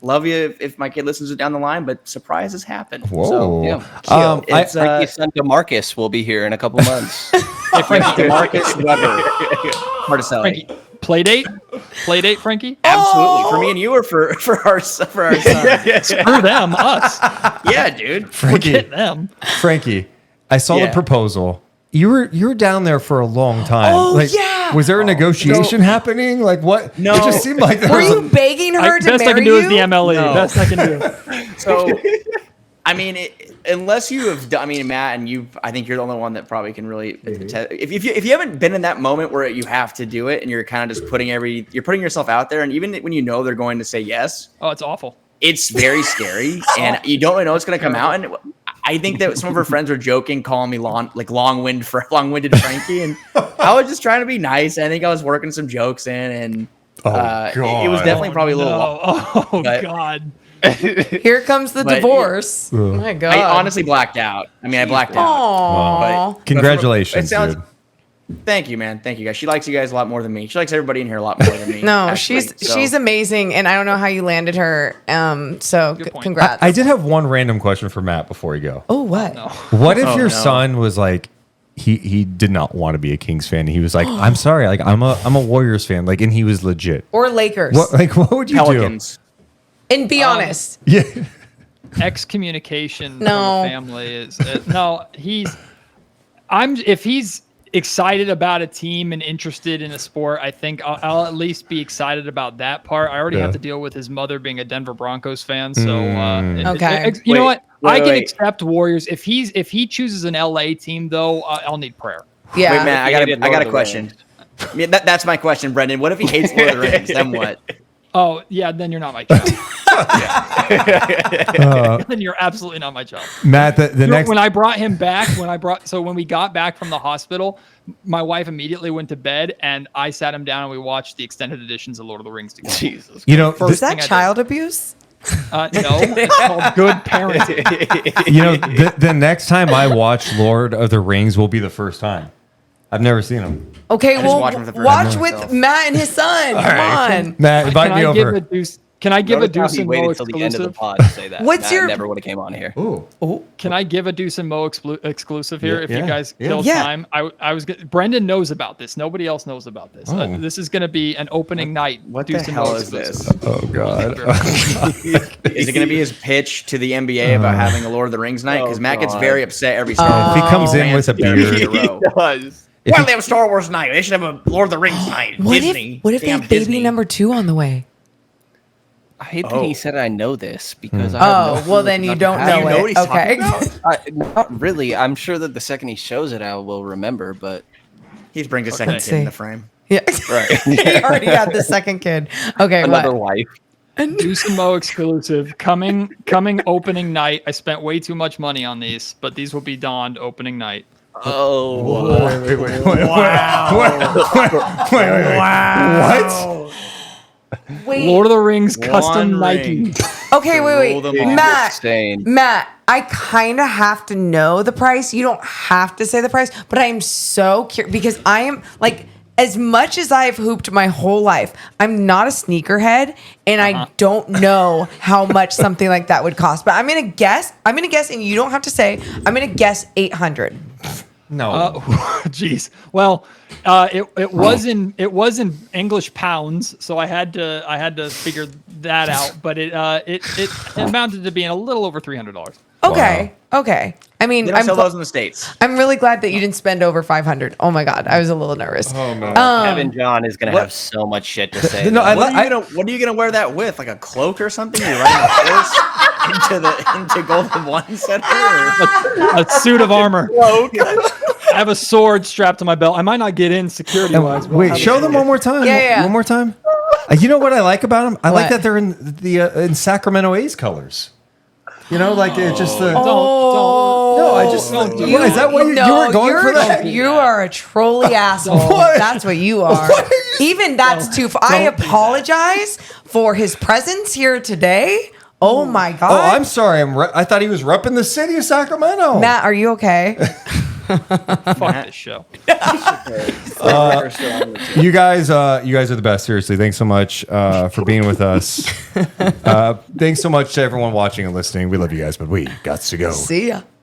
love you if my kid listens to it down the line, but surprises happen. Whoa. So, It's, Frankie's son DeMarcus will be here in a couple months. DeMarcus Weber. Cartoscelli. Frankie, play date, Frankie. Absolutely, for me and you, or for our son. Screw them, us. Yeah, dude. Frankie, Forget them. Frankie, I saw the Yeah. proposal. You were down there for a long time. Oh, like, yeah. Was there a negotiation happening? Like what? No. It just seemed like there Were was you begging her to Best marry I can do you? is the MLE. No. Best I can do. So, I mean, unless you have done, I mean, Matt, and I think you're the only one that probably can really, if you haven't been in that moment where you have to do it and you're kind of just putting yourself out there, and even when you know they're going to say yes, Oh, it's awful. it's very scary, and you don't really know what's going to come out. And I think that some of her friends were joking, calling me long-winded Frankie, and I was just trying to be nice. I think I was working some jokes in, and it was definitely probably a little. God! Here comes the divorce. Oh my God! I honestly blacked out. I mean, I blacked out. Aww. But Congratulations, dude. dude. Thank you, man. Thank you, guys. She likes you guys a lot more than me. She likes everybody in here a lot more than me. No, actually. she's amazing, and I don't know how you landed her. So Good point. congrats. I did have one random question for Matt before you go. Oh, what? What if your son was like, he did not want to be a Kings fan? He was like, I'm sorry, like I'm a Warriors fan, like, and he was legit. Or Lakers? What would you Pelicans. And be honest. do? Yeah. Excommunication No. from the family is no. If he's excited about a team and interested in a sport, I think I'll at least be excited about that part. I already have to deal with his mother being a Denver Broncos fan, so Okay. you know what? I can wait. accept Warriors if he chooses an LA team though. I'll need prayer. Yeah. Wait, Matt, I hated got Lord a of the question. Rings. I mean, that's my question, Brendan. What if he hates Lord of the Rings? Then what? Oh yeah, then you're not my child. Then you're absolutely not my child. Matt, the next When I brought him back, when we got back from the hospital, my wife immediately went to bed, and I sat him down and we watched the extended editions of Lord of the Rings together. Jesus. you know, Is that thing I did. child abuse? No, it's called good parenting. you know, the next time I watch Lord of the Rings will be the first time. I've never seen them. Okay, just well, watched him for the first watch time with myself. Matt and his son. Come on. Matt, invite Can me I give over. a Deuce? Can I give a Notice how Deuce he and Mo waited till the end of the exclusive? pod to say that. What's Matt your- never would have came on here. Ooh. Can I give a Deuce and Mo exclusive here? Yeah, If yeah, you guys yeah. kill Yeah. time, Brendan knows about this. Nobody else knows about this. Oh. This is going to be an opening night. What Deuce the and hell Mo is exclusive. this? Oh God. Is it going to be his pitch to the NBA about having a Lord of the Rings night? Because Matt gets God. very upset every If he comes in with a beard, does. Why don't they have a Star Wars night? They should have a Lord of the Rings night. Disney. What if they Damn have baby Disney. number 2 on the way? I hate that he said I know this because I Oh, have no well clue then you what don't the know heck- know what it. he's Okay. talking Not really. I'm sure that the second he shows it, I will remember. But He brings a second Let's kid in see. the frame. Yeah. right, He already had the second kid. Okay, another what? wife. Deuce and Mo exclusive coming opening night. I spent way too much money on these, but these will be donned opening night. Oh, What? Wait. Lord of the Rings custom One Nike. ring. Okay, wait. Roll them all. insane. Matt, I kind of have to know the price. You don't have to say the price, but I am so curious because I am like, as much as I've hooped my whole life, I'm not a sneakerhead, and I don't know how much something like that would cost. But I'm gonna guess, and you don't have to say. I'm gonna guess 800. No. Jeez. Well, it was in English pounds, so I had to figure that out. But it amounted to being a little over $300. Okay, okay. I mean, They don't sell those in the States. I'm really glad that you didn't spend over 500. Oh my God, I was a little nervous. Oh man. Kevin John is gonna have so much shit to say. No, about I- What are you gonna wear that with? Like a cloak or something? You're running a horse into Golden One Center? Or? A suit of armor. I have a sword strapped to my belt. I might not get in security wise. Wait, show them one more time. Yeah. One more time. You know what I like about them? I like What? that they're in the in Sacramento A's colors. You know, like it's just the. Don't. No, I just. Don't do What, is that what you were going for? That? You are a trolly asshole. What? That's what you are. What are you- Even that's too far. I apologize for his presence here today. Oh my God. Oh, I'm sorry. I thought he was repping the city of Sacramento. Matt, are you okay? Fuck this show. You guys are the best. Seriously, thanks so much for being with us. Thanks so much to everyone watching and listening. We love you guys, but we got to go. See ya.